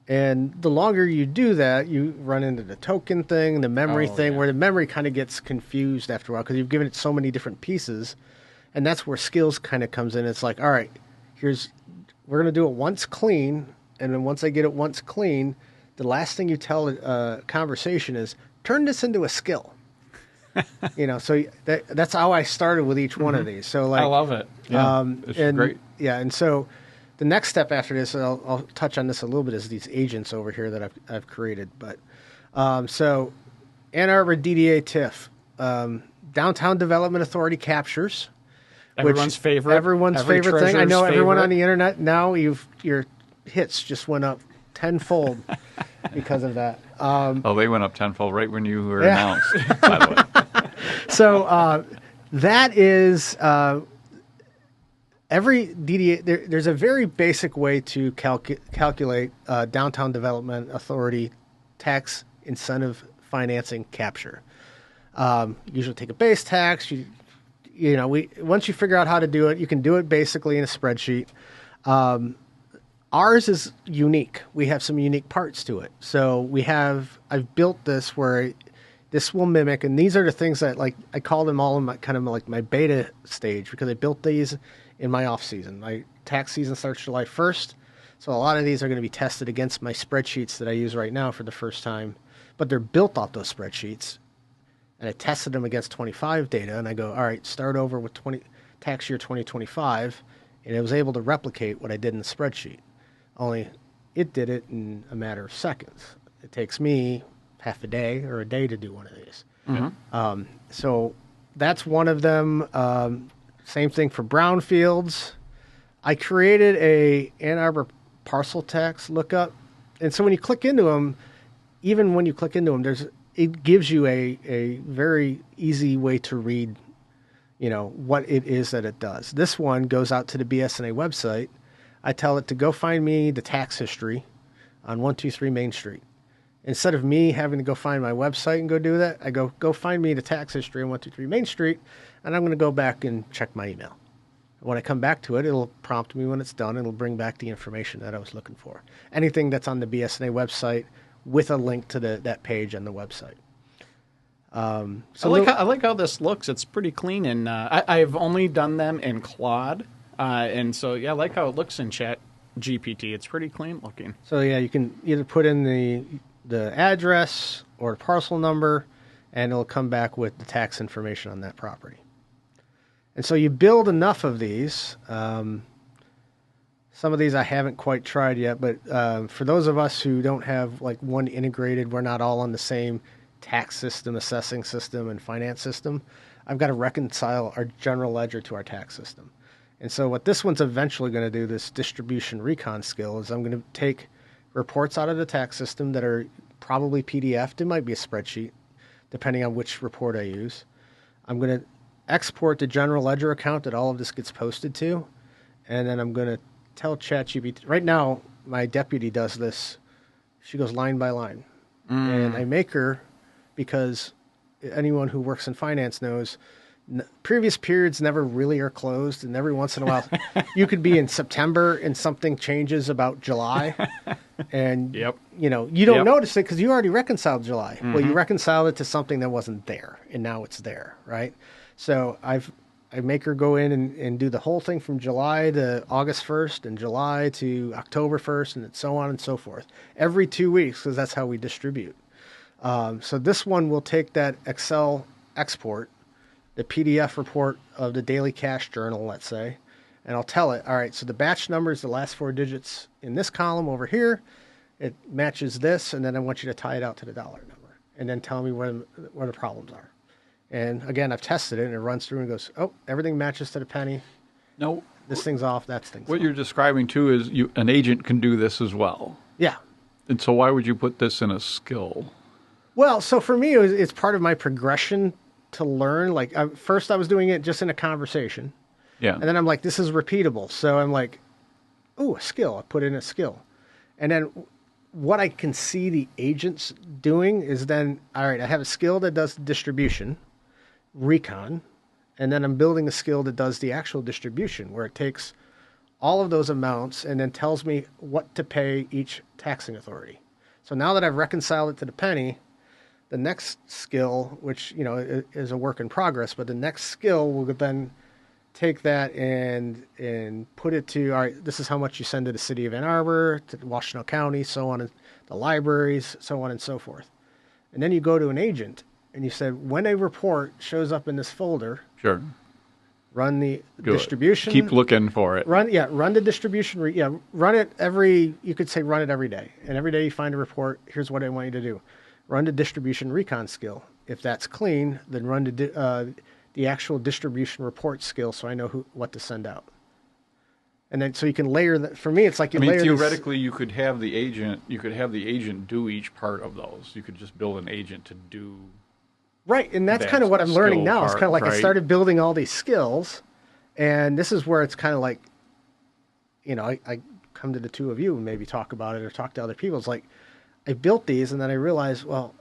Speaker 3: And the longer you do that, you run into the token thing, the memory thing, where the memory kind of gets confused after a while because you've given it so many different pieces. And that's where skills kind of comes in. It's like, all right, we're going to do it once clean. And then once I get it once clean, the last thing you tell a conversation is, turn this into a skill. So that's how I started with each one of these. So, like, I
Speaker 1: love it.
Speaker 2: Yeah, it's great.
Speaker 3: Yeah, and so the next step after this, I'll touch on this a little bit, is these agents over here that I've created. But so Ann Arbor DDA TIF, Downtown Development Authority captures.
Speaker 1: Everyone's favorite
Speaker 3: thing. I know everyone on the internet now. Your hits just went up tenfold because of that.
Speaker 2: They went up tenfold right when you were announced, by the way.
Speaker 3: So that is every DDA. There's a very basic way to calculate Downtown Development Authority tax incentive financing capture. Usually take a base tax. Once you figure out how to do it, you can do it basically in a spreadsheet. Ours is unique. We have some unique parts to it. So I've built this where this will mimic, and these are the things that, like, I call them all in my kind of like my beta stage because I built these in my off season. My tax season starts July 1st. So a lot of these are going to be tested against my spreadsheets that I use right now for the first time, but they're built off those spreadsheets. And I tested them against 25 data, and I go, all right, start over with tax year 2025, and it was able to replicate what I did in the spreadsheet. Only it did it in a matter of seconds. It takes me half a day or a day to do one of these. So that's one of them. Same thing for brownfields. I created a Ann Arbor parcel tax lookup, and so when you click into them, even when you click into them, it gives you a very easy way to read, what it is that it does. This one goes out to the BSNA website. I tell it to go find me the tax history on 123 Main Street. Instead of me having to go find my website and go do that, I go find me the tax history on 123 Main Street, and I'm going to go back and check my email. When I come back to it, it'll prompt me when it's done. It'll bring back the information that I was looking for. Anything that's on the BSNA website with a link to that page on the website.
Speaker 1: I like how this looks. It's pretty clean, and I've only done them in Claude, and so I like how it looks in Chat GPT. It's pretty clean looking.
Speaker 3: So you can either put in the address or the parcel number, and it'll come back with the tax information on that property. And so you build enough of these. Some of these I haven't quite tried yet, but for those of us who don't have like one integrated, we're not all on the same tax system, assessing system, and finance system. I've got to reconcile our general ledger to our tax system. And so what this one's eventually going to do, this distribution recon skill, is I'm going to take reports out of the tax system that are probably PDF'd. It might be a spreadsheet, depending on which report I use. I'm going to export the general ledger account that all of this gets posted to, and then I'm going to tell ChatGPT. Right now, my deputy does this. She goes line by line. And I make her, because anyone who works in finance knows, previous periods never really are closed, and every once in a while you could be in September and something changes about July, and
Speaker 1: Yep.
Speaker 3: you know, you don't
Speaker 1: Yep.
Speaker 3: notice it because you already reconciled July. Well, you reconciled it to something that wasn't there, and now it's there, right? So I make her go in and do the whole thing from July to August 1st and July to October 1st and so on and so forth every 2 weeks, because that's how we distribute. So this one will take that Excel export, the PDF report of the daily cash journal, let's say, and I'll tell it, all right, so the batch number is the last 4 digits in this column over here. It matches this, and then I want you to tie it out to the dollar number, and then tell me where the problems are. And again, I've tested it, and it runs through and goes, oh, everything matches to the penny.
Speaker 2: No,
Speaker 3: This thing's off, that's thing's
Speaker 2: what
Speaker 3: off.
Speaker 2: you're describing too is an agent can do this as well.
Speaker 3: Yeah.
Speaker 2: And so why would you put this in a skill?
Speaker 3: Well, so for me, it's part of my progression to learn. Like, first I was doing it just in a conversation.
Speaker 2: Yeah.
Speaker 3: And then I'm like, this is repeatable. So I'm like, ooh, a skill. I put in a skill. And then what I can see the agents doing is then, all right, I have a skill that does distribution, recon, and then I'm building a skill that does the actual distribution, where it takes all of those amounts and then tells me what to pay each taxing authority. So now that I've reconciled it to the penny, the next skill, which, you know, is a work in progress, but the next skill will then take that and put it to, all right, this is how much you send to the City of Ann Arbor, to Washington County, so on, and the libraries, so on and so forth. And then you go to an agent and you said, when a report shows up in this folder,
Speaker 2: Sure.
Speaker 3: run the
Speaker 2: Do it.
Speaker 3: distribution.
Speaker 2: Keep looking for it.
Speaker 3: Run the distribution. Run it you could say run it every day. And every day you find a report, here's what I want you to do. Run the distribution recon skill. If that's clean, then run the actual distribution report skill, so I know what to send out. And then so you can layer that. For me, it's like you layer
Speaker 2: theoretically, you could have the agent do each part of those. You could just build an agent to do.
Speaker 3: Right, and that's
Speaker 2: that
Speaker 3: kind of what I'm learning
Speaker 2: skill
Speaker 3: now. It's
Speaker 2: part,
Speaker 3: kind of like I
Speaker 2: right?
Speaker 3: started building all these skills, and this is where it's kind of like, you know, I come to the two of you and maybe talk about it or talk to other people. It's like I built these, and then I realized, well,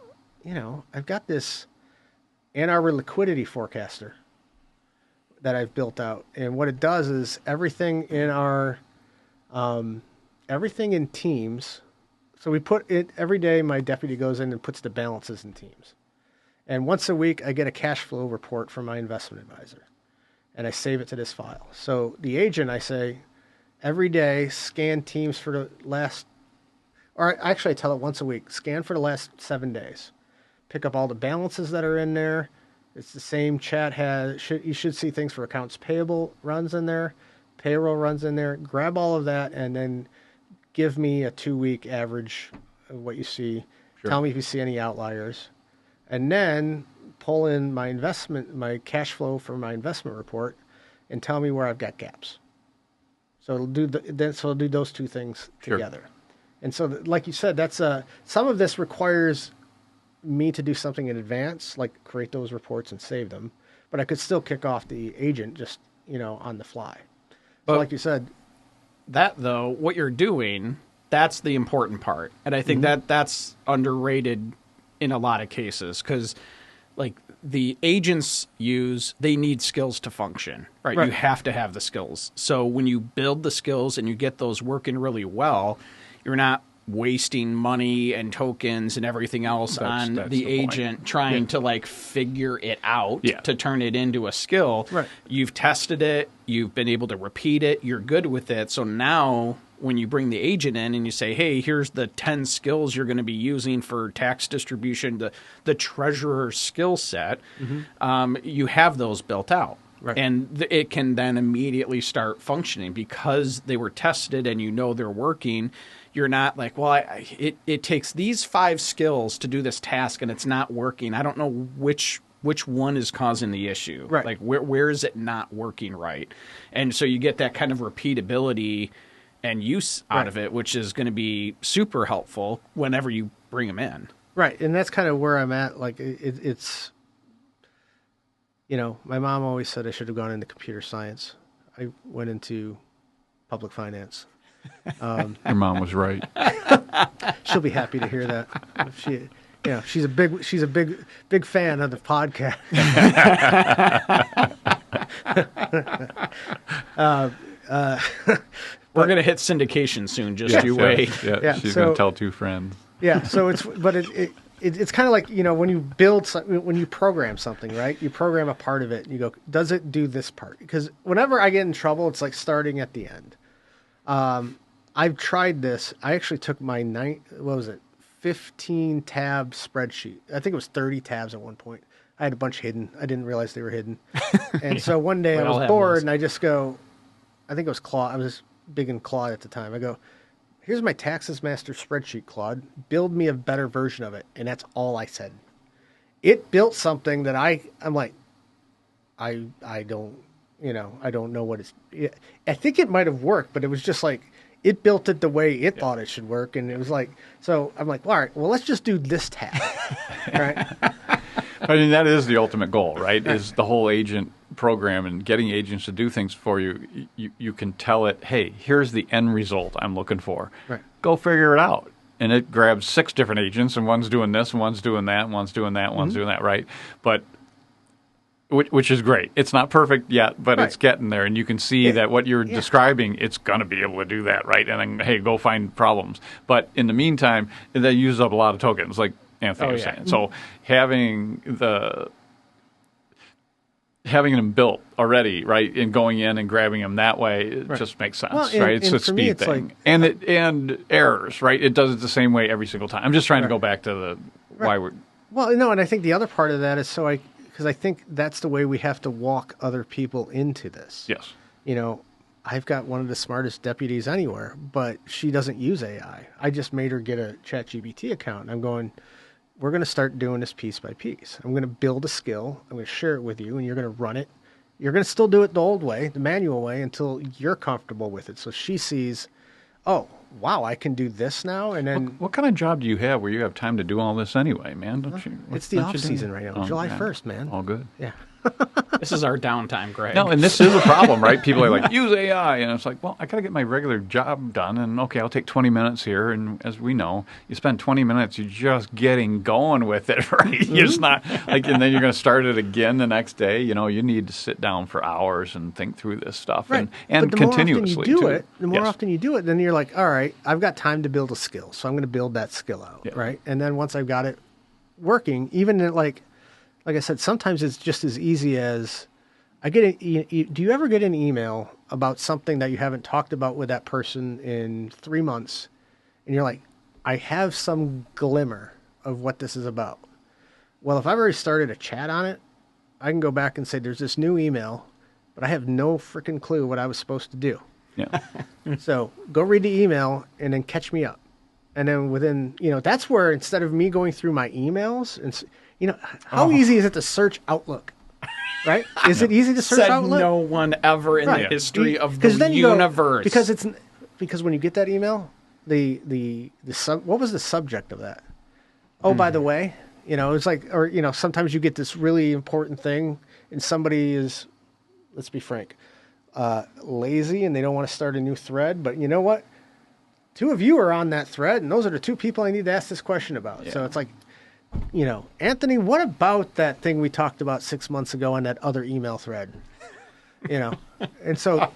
Speaker 3: you know, I've got this Ann Arbor liquidity forecaster that I've built out, and what it does is everything in our everything in Teams. So we put it every day. My deputy goes in and puts the balances in Teams. And once a week, I get a cash flow report from my investment advisor, and I save it to this file. So the agent, I say, every day, scan Teams for the last, or actually I tell it once a week, scan for the last 7 days. Pick up all the balances that are in there. It's the same chat you should see things for accounts payable runs in there, payroll runs in there. Grab all of that and then give me a 2-week average of what you see.
Speaker 2: Sure.
Speaker 3: Tell me if you see any outliers. And then pull in my cash flow from my investment report, and tell me where I've got gaps. So it'll do those two things
Speaker 2: Sure.
Speaker 3: together. And so, like you said, that's some of this requires me to do something in advance, like create those reports and save them. But I could still kick off the agent just, you know, on the fly.
Speaker 1: But
Speaker 3: So like you said,
Speaker 1: that, though, what you're doing, that's the important part. And I think that's underrated in a lot of cases, because like the agents they need skills to function, right?
Speaker 3: Right.
Speaker 1: You have to have the skills. So when you build the skills and you get those working really well, you're not wasting money and tokens and everything else on
Speaker 2: that's
Speaker 1: the
Speaker 2: the point.
Speaker 1: agent trying to like figure it out
Speaker 2: Yeah.
Speaker 1: to turn it into a skill.
Speaker 3: Right.
Speaker 1: You've tested it, you've been able to repeat it, you're good with it. So now when you bring the agent in and you say, hey, here's the 10 skills you're going to be using for tax distribution, the treasurer's skill set, you have those built out.
Speaker 3: Right.
Speaker 1: And it can then immediately start functioning because they were tested and you know they're working. You're not like, well, it takes these 5 skills to do this task and it's not working. I don't know which one is causing the issue.
Speaker 3: Right.
Speaker 1: Like where is it not working right? And so you get that kind of repeatability and use out of it, which is going to be super helpful whenever you bring them in.
Speaker 3: right. And that's kind of where I'm at. Like it's, you know, my mom always said I should have gone into computer science. I went into public finance.
Speaker 2: Your mom was right.
Speaker 3: She'll be happy to hear that. If she, Yeah, she's a big fan of the podcast.
Speaker 1: We're going to hit syndication soon. Just you wait.
Speaker 2: Yeah, she's going to tell 2 friends.
Speaker 3: Yeah, so it's kind of like, when you when you program something, right? You program a part of it, and you go, does it do this part? Because whenever I get in trouble, it's like starting at the end. I've tried this. I actually took my 15 tab spreadsheet. I think it was 30 tabs at one point. I had a bunch hidden. I didn't realize they were hidden. And so one day I was bored, and I just go, I think it was Claude. I was big in Claude at the time. I go, here's my taxes master spreadsheet, Claude. Build me a better version of it. And that's all I said. It built something that I'm like, I don't know what it's. I think it might have worked, but it was just like, it built it the way it thought it should work. And it was like, so I'm like, all right, well, let's just do this tab. All right.
Speaker 2: I mean, that is the ultimate goal, right? Is the whole agent program and getting agents to do things for you. You can tell it, hey, here's the end result I'm looking for.
Speaker 3: Right.
Speaker 2: Go figure it out. And it grabs 6 different agents, and one's doing this, and one's doing that, and one's doing that, and one's doing that, right? But which is great. It's not perfect yet, but it's getting there. And you can see that what you're describing, it's going to be able to do that, right? And then, hey, go find problems. But in the meantime, they use up a lot of tokens, like Anthony was saying. So having them built already, right, and going in and grabbing them that way, it just makes sense, right? It's a speed thing. Like, and errors, right? It does it the same way every single time. I'm just trying to go back to the why we're...
Speaker 3: Well, no, and I think the other part of that is because I think that's the way we have to walk other people into this.
Speaker 2: Yes.
Speaker 3: I've got one of the smartest deputies anywhere, but she doesn't use AI. I just made her get a ChatGPT account, and I'm going, we're going to start doing this piece by piece. I'm going to build a skill. I'm going to share it with you, and you're going to run it. You're going to still do it the old way, the manual way, until you're comfortable with it. So she sees, oh, wow, I can do this now. And then,
Speaker 2: what kind of job do you have where you have time to do all this anyway, man? Don't you?
Speaker 3: It's the off season right now. July 1st, man.
Speaker 2: All good.
Speaker 3: Yeah.
Speaker 1: This is our downtime, Greg.
Speaker 2: No, and this is a problem, right? People are like, use AI. And it's like, well, I got to get my regular job done. And okay, I'll take 20 minutes here. And as we know, you spend 20 minutes, you're just getting going with it, right? You're just not like, and then you're going to start it again the next day. You need to sit down for hours and think through this stuff and continuously.
Speaker 3: The more often you do it, then you're like, all right, I've got time to build a skill. So I'm going to build that skill out, right? And then once I've got it working, even at like I said, sometimes it's just as easy as do you ever get an email about something that you haven't talked about with that person in 3 months, and you're like, I have some glimmer of what this is about. Well, if I've already started a chat on it, I can go back and say, there's this new email, but I have no freaking clue what I was supposed to do.
Speaker 2: Yeah.
Speaker 3: So go read the email and then catch me up. And then within, that's where instead of me going through my emails and how easy is it to search Outlook, right? Is it easy to search Outlook?
Speaker 1: No one ever in the history of the universe.
Speaker 3: Because when you get that email, what was the subject of that? Oh, by the way, it's like, or sometimes you get this really important thing, and somebody is, let's be frank, lazy, and they don't want to start a new thread. But you know what? 2 of you are on that thread, and those are the 2 people I need to ask this question about. Yeah. So it's like, Anthony, what about that thing we talked about 6 months ago on that other email thread? And so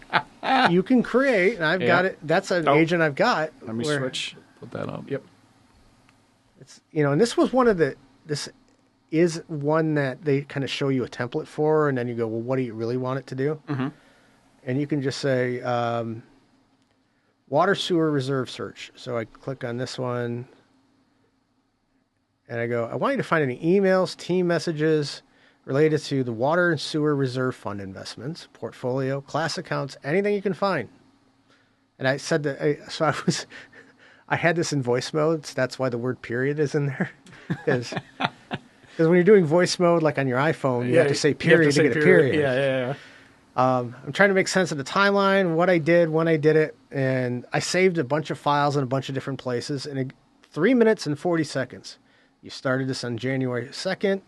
Speaker 3: you can create, and I've got it. That's an agent I've got.
Speaker 2: Let me switch. Put that up.
Speaker 1: Yep.
Speaker 3: It's, and this was this is one that they kind of show you a template for, and then you go, well, what do you really want it to do? Mm-hmm. And you can just say, water sewer reserve search. So I click on this one. And I go, I want you to find any emails, team messages related to the water and sewer reserve fund investments, portfolio, class accounts, anything you can find. And I said that, I had this in voice mode. So that's why the word period is in there. Because when you're doing voice mode, like on your iPhone, you have to say period to get a period.
Speaker 1: Yeah.
Speaker 3: I'm trying to make sense of the timeline, what I did, when I did it. And I saved a bunch of files in a bunch of different places in 3 minutes and 40 seconds. You started this on January 2nd.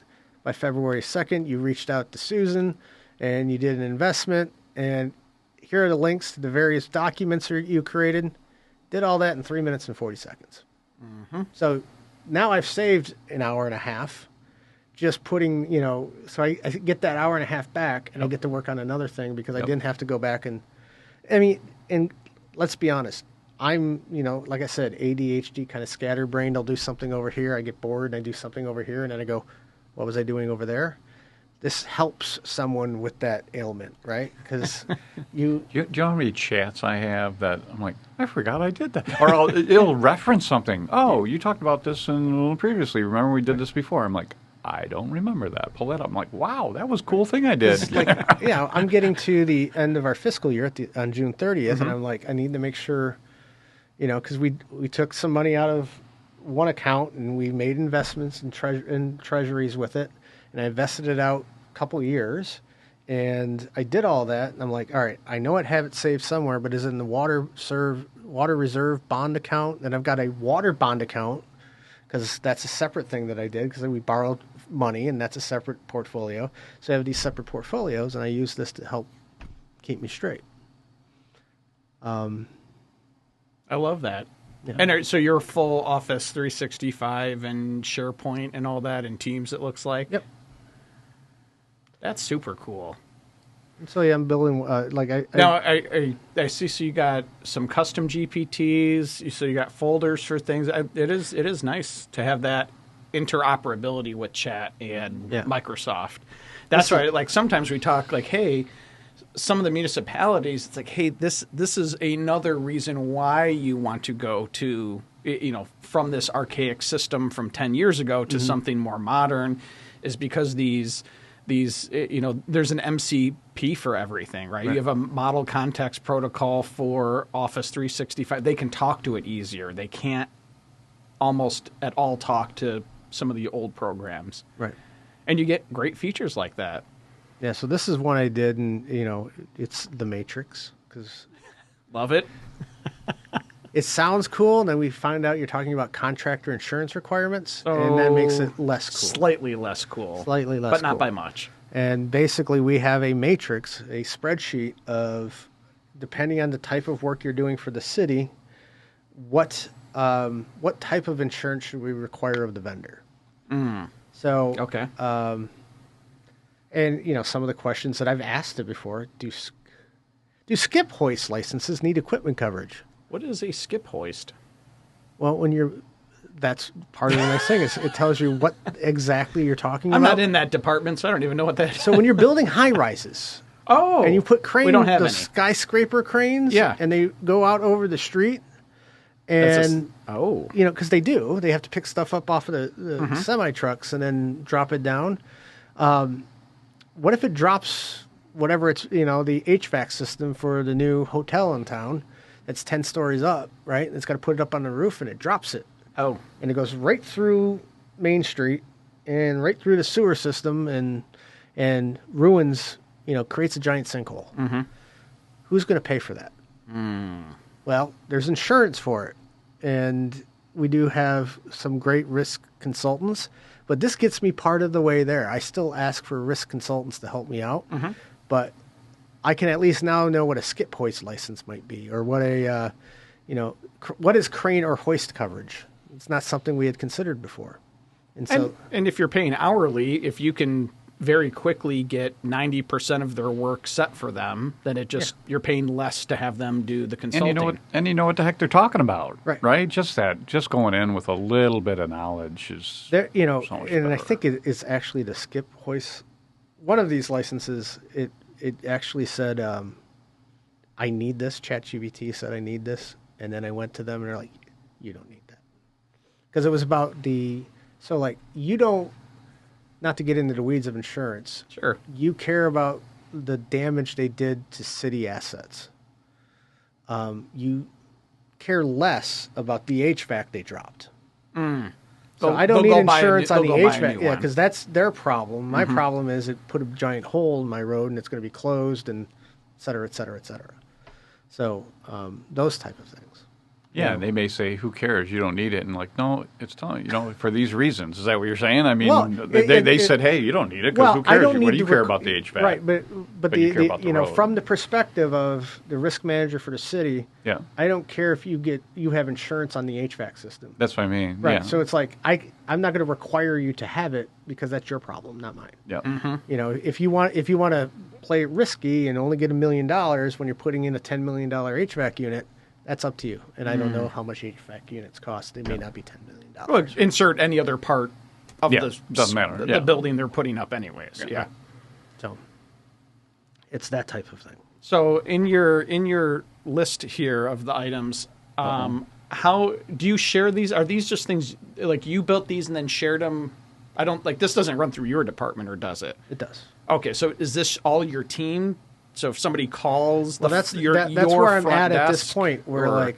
Speaker 3: By February 2nd, you reached out to Susan and you did an investment. And here are the links to the various documents you created. Did all that in 3 minutes and 40 seconds. Mm-hmm. So now I've saved an hour and a half just putting, so I get that hour and a half back and I get to work on another thing because I didn't have to go back and let's be honest. I'm, like I said, ADHD, kind of scatterbrained. I'll do something over here. I get bored and I do something over here. And then I go, what was I doing over there? This helps someone with that ailment, right? Because
Speaker 2: Do you know how many chats I have that I'm like, I forgot I did that. Or it'll reference something. Oh, you talked about this previously. Remember we did this before? I'm like, I don't remember that. Pull that up. I'm like, wow, that was a cool thing I did.
Speaker 3: I'm getting to the end of our fiscal year on June 30th, and I'm like, I need to make sure, because we took some money out of one account and we made investments in treasuries with it, and I invested it out a couple years, and I did all that, and I'm like, all right, I know I have it saved somewhere, but is it in the water reserve bond account? And I've got a water bond account because that's a separate thing that I did because we borrowed money, and that's a separate portfolio. So I have these separate portfolios, and I use this to help keep me straight.
Speaker 1: I love that.
Speaker 3: Yeah.
Speaker 1: And so you're full Office 365 and SharePoint and all that, and Teams, it looks like?
Speaker 3: Yep.
Speaker 1: That's super cool.
Speaker 3: And so I'm building
Speaker 1: I see. So you got some custom GPTs. So you got folders for things. It is nice to have that interoperability with chat and Microsoft. That's right. Like sometimes we talk like, hey, some of the municipalities, it's like, hey, this is another reason why you want to go to, from this archaic system from 10 years ago to something more modern, is because these there's an MCP for everything, right? You have a model context protocol for Office 365. They can talk to it easier. They can't almost at all talk to some of the old programs.
Speaker 3: Right.
Speaker 1: And you get great features like that.
Speaker 3: Yeah, so this is one I did, and, it's the Matrix, because...
Speaker 1: Love it.
Speaker 3: It sounds cool, and then we find out you're talking about contractor insurance requirements, and that makes it less cool.
Speaker 1: Slightly less cool. But not by much.
Speaker 3: And basically, we have a matrix, a spreadsheet of, depending on the type of work you're doing for the city, what type of insurance should we require of the vendor? So,
Speaker 1: okay.
Speaker 3: And, some of the questions that I've asked it before, do skip hoist licenses need equipment coverage?
Speaker 1: What is a skip hoist?
Speaker 3: Well, that's part of the nice thing is it tells you what exactly you're talking about.
Speaker 1: I'm not in that department, so I don't even know what that is.
Speaker 3: So when you're building high rises, and you put cranes,
Speaker 1: we don't have
Speaker 3: the
Speaker 1: any.
Speaker 3: skyscraper cranes,
Speaker 1: Yeah.
Speaker 3: and they go out over the street, and because they have to pick stuff up off of the semi trucks and then drop it down. What if it drops whatever it's the HVAC system for the new hotel in town? It's 10 stories up, right? It's got to put it up on the roof, and it drops it.
Speaker 1: Oh.
Speaker 3: And it goes right through Main Street and right through the sewer system and ruins, creates a giant sinkhole. Mm-hmm. Who's going to pay for that? Well, there's insurance for it. And we do have some great risk consultants. But this gets me part of the way there. I still ask for risk consultants to help me out. Mm-hmm. But I can at least now know what a skip hoist license might be, or what what is crane or hoist coverage. It's not something we had considered before.
Speaker 1: And if you're paying hourly, if you can very quickly get 90% of their work set for them, then you're paying less to have them do the consulting.
Speaker 2: And you know what the heck they're talking about,
Speaker 3: right?
Speaker 2: Just going in with a little bit of knowledge is so much better.
Speaker 3: I think it is actually the skip hoist. One of these licenses, it actually said, I need this. ChatGPT said I need this. And then I went to them and they're like, you don't need that. Because it was about you don't, not to get into the weeds of insurance.
Speaker 1: Sure.
Speaker 3: You care about the damage they did to city assets. You care less about the HVAC they dropped. So I don't need insurance on the HVAC. Yeah, because that's their problem. My problem is it put a giant hole in my road and it's going to be closed and et cetera, et cetera, et cetera. So those type of things.
Speaker 2: Yeah, they may say, "Who cares? You don't need it." And like, no, it's telling you, for these reasons. Is that what you're saying? I mean,
Speaker 3: Well,
Speaker 2: they said, "Hey, you don't need it because who
Speaker 3: I
Speaker 2: cares?
Speaker 3: don't
Speaker 2: What
Speaker 3: need
Speaker 2: do you
Speaker 3: to
Speaker 2: care about the HVAC?"
Speaker 3: Right, but
Speaker 2: you care about the road.
Speaker 3: from the perspective of the risk manager for the city,
Speaker 2: Yeah,
Speaker 3: I don't care if you have insurance on the HVAC system.
Speaker 2: that's what I mean.
Speaker 3: Right.
Speaker 2: Yeah.
Speaker 3: So it's like I'm not going to require you to have it because that's your problem, not mine.
Speaker 2: Yeah.
Speaker 3: Mm-hmm. If you want to play it risky and only get $1 million when you're putting in a $10 million HVAC unit, that's up to you. And I don't know how much HVAC units cost. They may not be $10 million.
Speaker 1: Well, insert any other part of
Speaker 2: doesn't matter.
Speaker 1: The building they're putting up anyways. Yeah.
Speaker 3: So it's that type of thing.
Speaker 1: So in your list here of the items, how do you share these? Are these just things like you built these and then shared them? I don't this doesn't run through your department, or does it?
Speaker 3: It does.
Speaker 1: Okay, so is this all your team? So if somebody calls,
Speaker 3: that's
Speaker 1: your
Speaker 3: where I'm
Speaker 1: front
Speaker 3: at
Speaker 1: desk,
Speaker 3: this point. Where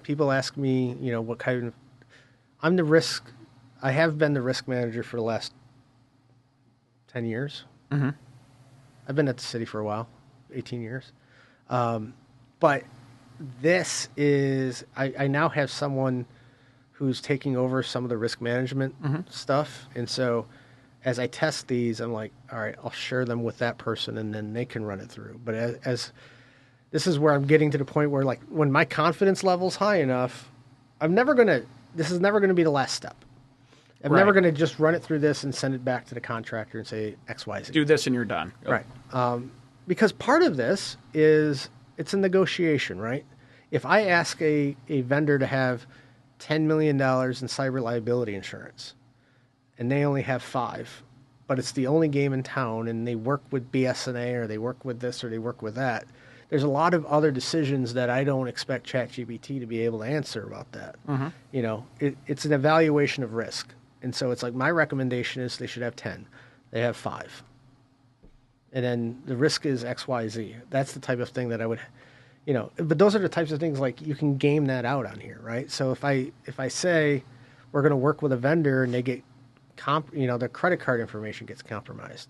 Speaker 3: people ask me, what kind of I'm the risk. I have been the risk manager for the last 10 years. Mm-hmm. I've been at the city for a while, 18 years. But this is I now have someone who's taking over some of the risk management stuff, and so as I test these, I'm like, all right, I'll share them with that person, and then they can run it through. But as this is where I'm getting to the point where, like, when my confidence level's high enough, this is never gonna be the last step. I'm never gonna just run it through this and send it back to the contractor and say X, Y, Z.
Speaker 1: Do this and you're done.
Speaker 3: Right. Because part of this is it's a negotiation, right? If I ask a vendor to have $10 million in cyber liability insurance, and they only have 5, but it's the only game in town, and they work with BSNA, or they work with this, or they work with that, there's a lot of other decisions that I don't expect ChatGPT to be able to answer about that. Mm-hmm. It's an evaluation of risk. And so it's like, my recommendation is they should have 10. They have 5. And then the risk is X, Y, Z. That's the type of thing that I would, but those are the types of things, like, you can game that out on here, right? So if I say we're going to work with a vendor and they get their credit card information gets compromised,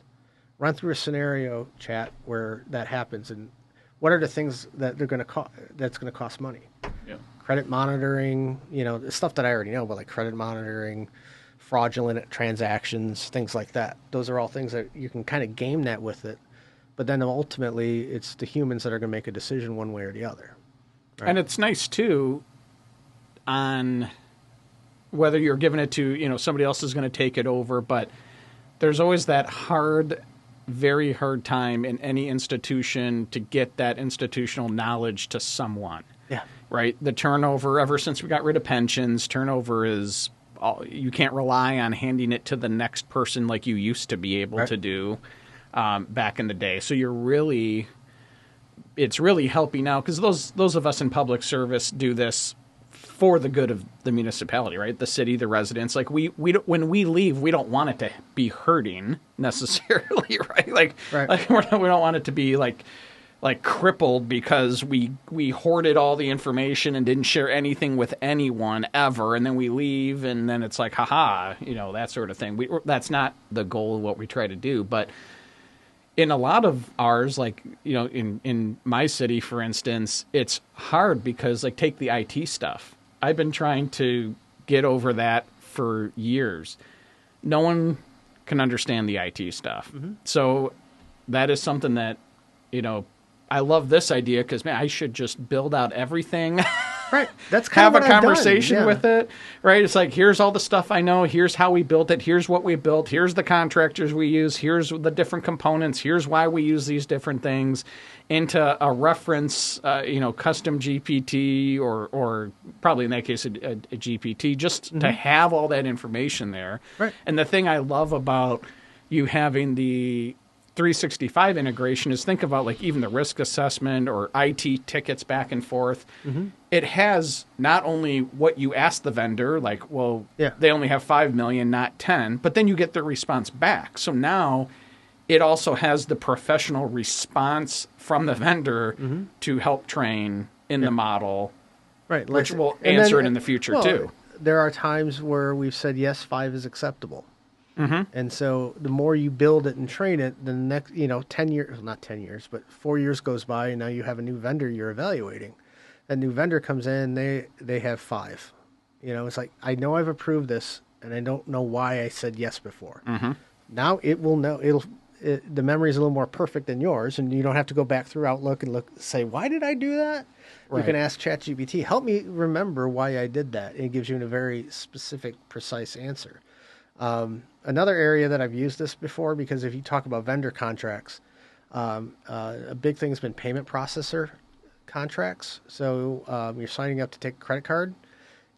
Speaker 3: run through a scenario chat where that happens, and what are the things that they're going to that's going to cost money?
Speaker 2: Yeah.
Speaker 3: Credit monitoring, the stuff that I already know, but like credit monitoring, fraudulent transactions, things like that. Those are all things that you can kind of game that with it. But then ultimately, it's the humans that are going to make a decision one way or the other. Right?
Speaker 1: And it's nice, too, on whether you're giving it to, somebody else is going to take it over. But there's always that very hard time in any institution to get that institutional knowledge to someone.
Speaker 3: Yeah.
Speaker 1: Right? The turnover, ever since we got rid of pensions, turnover is... you can't rely on handing it to the next person like you used to be able to do back in the day. So it's really helping out, because those of us in public service do this for the good of the municipality, right? The city, the residents. Like when we leave, we don't want it to be hurting necessarily, right? Like we don't want it to be like crippled because we hoarded all the information and didn't share anything with anyone ever, and then we leave, and then it's like, haha, that sort of thing. That's not the goal of what we try to do. But in a lot of ours, like, in my city, for instance, it's hard because, like, take the IT stuff. I've been trying to get over that for years. No one can understand the IT stuff. Mm-hmm. So that is something that, I love this idea because, man, I should just build out everything.
Speaker 3: Right. That's kind
Speaker 1: have
Speaker 3: of
Speaker 1: a conversation with it. Right. It's like, here's all the stuff I know. Here's how we built it. Here's what we built. Here's the contractors we use. Here's the different components. Here's why we use these different things. Into a reference, custom GPT or probably in that case a GPT, just to have all that information there.
Speaker 3: Right.
Speaker 1: And the thing I love about you having the 365 integration is, think about, like, even the risk assessment or IT tickets back and forth. Mm-hmm. It has not only what you ask the vendor, like, they only have 5 million, not 10, but then you get the response back. So now it also has the professional response from the vendor to help train in the model,
Speaker 3: right?
Speaker 1: Which will answer it in the future too.
Speaker 3: There are times where we've said, yes, 5 is acceptable. Mm-hmm. And so the more you build it and train it, the next, 10 years, not 10 years, but 4 years goes by, and now you have a new vendor you're evaluating. That new vendor comes in, they have 5. It's like, I know I've approved this, and I don't know why I said yes before.
Speaker 1: Mm-hmm.
Speaker 3: Now it will know. The memory is a little more perfect than yours, and you don't have to go back through Outlook and say, why did I do that?
Speaker 1: Right.
Speaker 3: You can ask ChatGPT, help me remember why I did that. And it gives you a very specific, precise answer. Another area that I've used this before, because if you talk about vendor contracts, a big thing has been payment processor contracts. So you're signing up to take a credit card.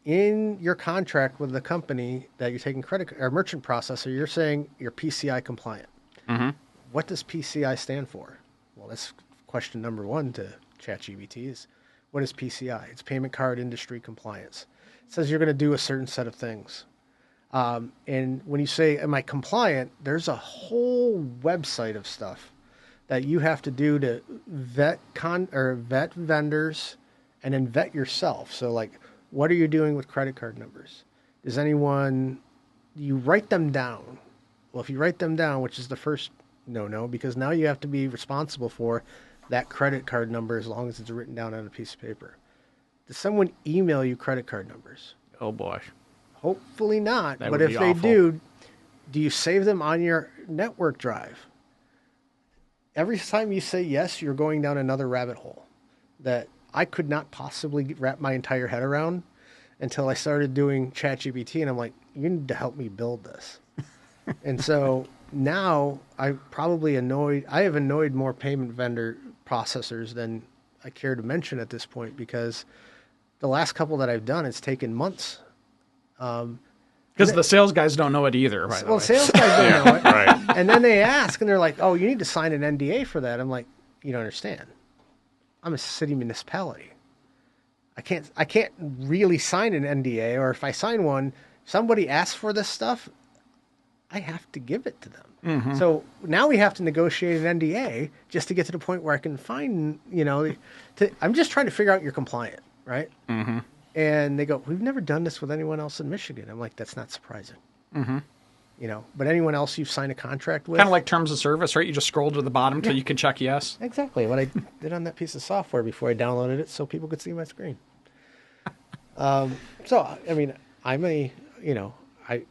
Speaker 3: In your contract with the company that you're taking credit or merchant processor, you're saying you're PCI compliant.
Speaker 1: Mm-hmm.
Speaker 3: What does PCI stand for? Well, that's question number 1 to ChatGPT is, what is PCI? It's Payment Card Industry Compliance. It says you're going to do a certain set of things. And when you say, am I compliant? There's a whole website of stuff that you have to do to vet vendors and then vet yourself. So like, what are you doing with credit card numbers? You write them down? Well, if you write them down, which is the first no, because now you have to be responsible for that credit card number as long as it's written down on a piece of paper. Does someone email you credit card numbers?
Speaker 1: Oh, boy.
Speaker 3: Hopefully not.
Speaker 1: That
Speaker 3: But
Speaker 1: would
Speaker 3: if
Speaker 1: be
Speaker 3: they
Speaker 1: awful.
Speaker 3: do you save them on your network drive? Every time you say yes, you're going down another rabbit hole that I could not possibly wrap my entire head around until I started doing ChatGPT, and I'm like, you need to help me build this. And so now I have annoyed more payment vendor processors than I care to mention at this point, because the last couple that I've done, it's taken months.
Speaker 1: Because the sales guys don't know it either, by the way.
Speaker 3: Well, sales guys don't know it.
Speaker 1: Right.
Speaker 3: And then they ask, and they're like, oh, you need to sign an NDA for that. I'm like, you don't understand. I'm a city municipality. I can't really sign an NDA, or if I sign one, somebody asks for this stuff, I have to give it to them. Mm-hmm. So now we have to negotiate an NDA just to get to the point where I can find, I'm just trying to figure out you're compliant, right?
Speaker 1: Mm-hmm.
Speaker 3: And they go, we've never done this with anyone else in Michigan. I'm like, that's not surprising.
Speaker 1: Mm-hmm.
Speaker 3: But anyone else you've signed a contract with?
Speaker 1: Kind of like terms of service, right? You just scroll to the bottom till you can check yes.
Speaker 3: Exactly. What I did on that piece of software before I downloaded it so people could see my screen. So, I mean,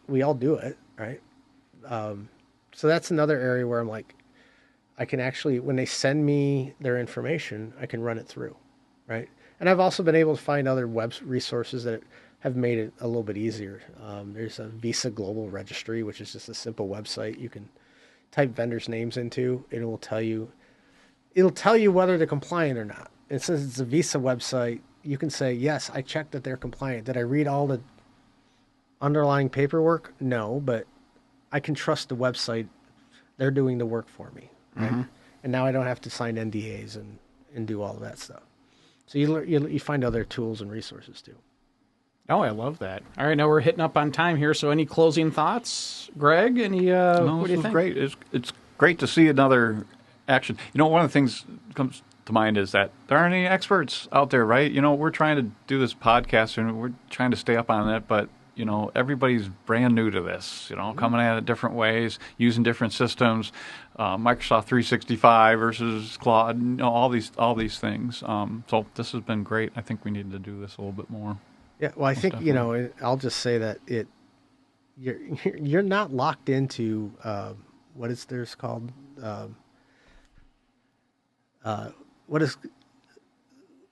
Speaker 3: we all do it, right? So that's another area where I'm like, I can actually, when they send me their information, I can run it through, right? And I've also been able to find other web resources that have made it a little bit easier. There's a Visa Global Registry, which is just a simple website you can type vendors' names into, and it'll tell you whether they're compliant or not. And since it's a Visa website, you can say, yes, I checked that they're compliant. Did I read all the underlying paperwork? No, but I can trust the website. They're doing the work for me. Right? Mm-hmm. And now I don't have to sign NDAs and do all of that stuff. So you find other tools and resources too.
Speaker 1: Oh, I love that. All right, now we're hitting up on time here. So any closing thoughts, Greg? What do you think?
Speaker 2: Great. It's great to see another action. One of the things that comes to mind is that there aren't any experts out there, right? We're trying to do this podcast and we're trying to stay up on it, but everybody's brand new to this, coming at it different ways, using different systems, Microsoft 365 versus Claude, all these things. So this has been great. I think we need to do this a little bit more.
Speaker 3: Yeah, well, I think, I'll just say that you're not locked into what is theirs called? What is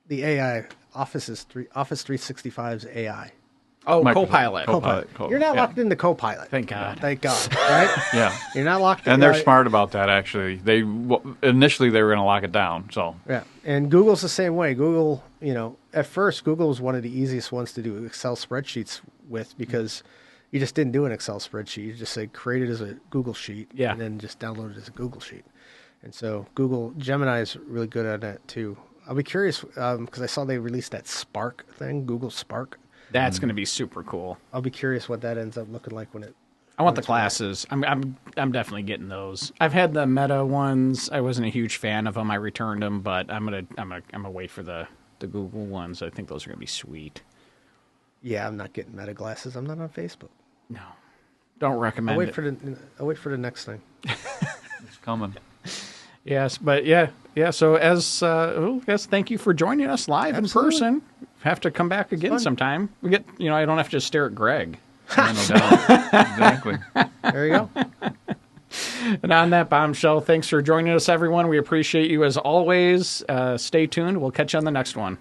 Speaker 3: the AI? Office 365's AI.
Speaker 1: Oh, Copilot.
Speaker 3: You're not locked into Copilot.
Speaker 1: Thank God.
Speaker 3: Thank God. Right?
Speaker 2: Yeah.
Speaker 3: You're not locked in.
Speaker 2: And they're smart about that, actually. Initially, they were going to lock it down. So
Speaker 3: yeah. And Google's the same way. Google, at first, Google was one of the easiest ones to do Excel spreadsheets with, because you just didn't do an Excel spreadsheet. You just say create it as a Google sheet, and then just download it as a Google sheet. And so Gemini is really good at that too. I'll be curious because I saw they released that Spark thing, Google Spark.
Speaker 1: That's going to be super cool.
Speaker 3: I'll be curious what that ends up looking like when it.
Speaker 1: I want the glasses. I'm definitely getting those. I've had the Meta ones. I wasn't a huge fan of them. I returned them, but I'm gonna wait for the Google ones. I think those are gonna be sweet.
Speaker 3: Yeah, I'm not getting Meta glasses. I'm not on Facebook.
Speaker 1: No, don't recommend.
Speaker 3: I'll wait for the next thing.
Speaker 2: it's coming.
Speaker 1: Yes, but yeah, Yeah. So yes, thank you for joining us live
Speaker 3: Absolutely.
Speaker 1: in person. Have to come back again sometime. We get, I don't have to just stare at Greg.
Speaker 2: Yeah, no doubt. Exactly.
Speaker 3: There you go.
Speaker 1: And on that bombshell, thanks for joining us, everyone. We appreciate you as always. Stay tuned. We'll catch you on the next one.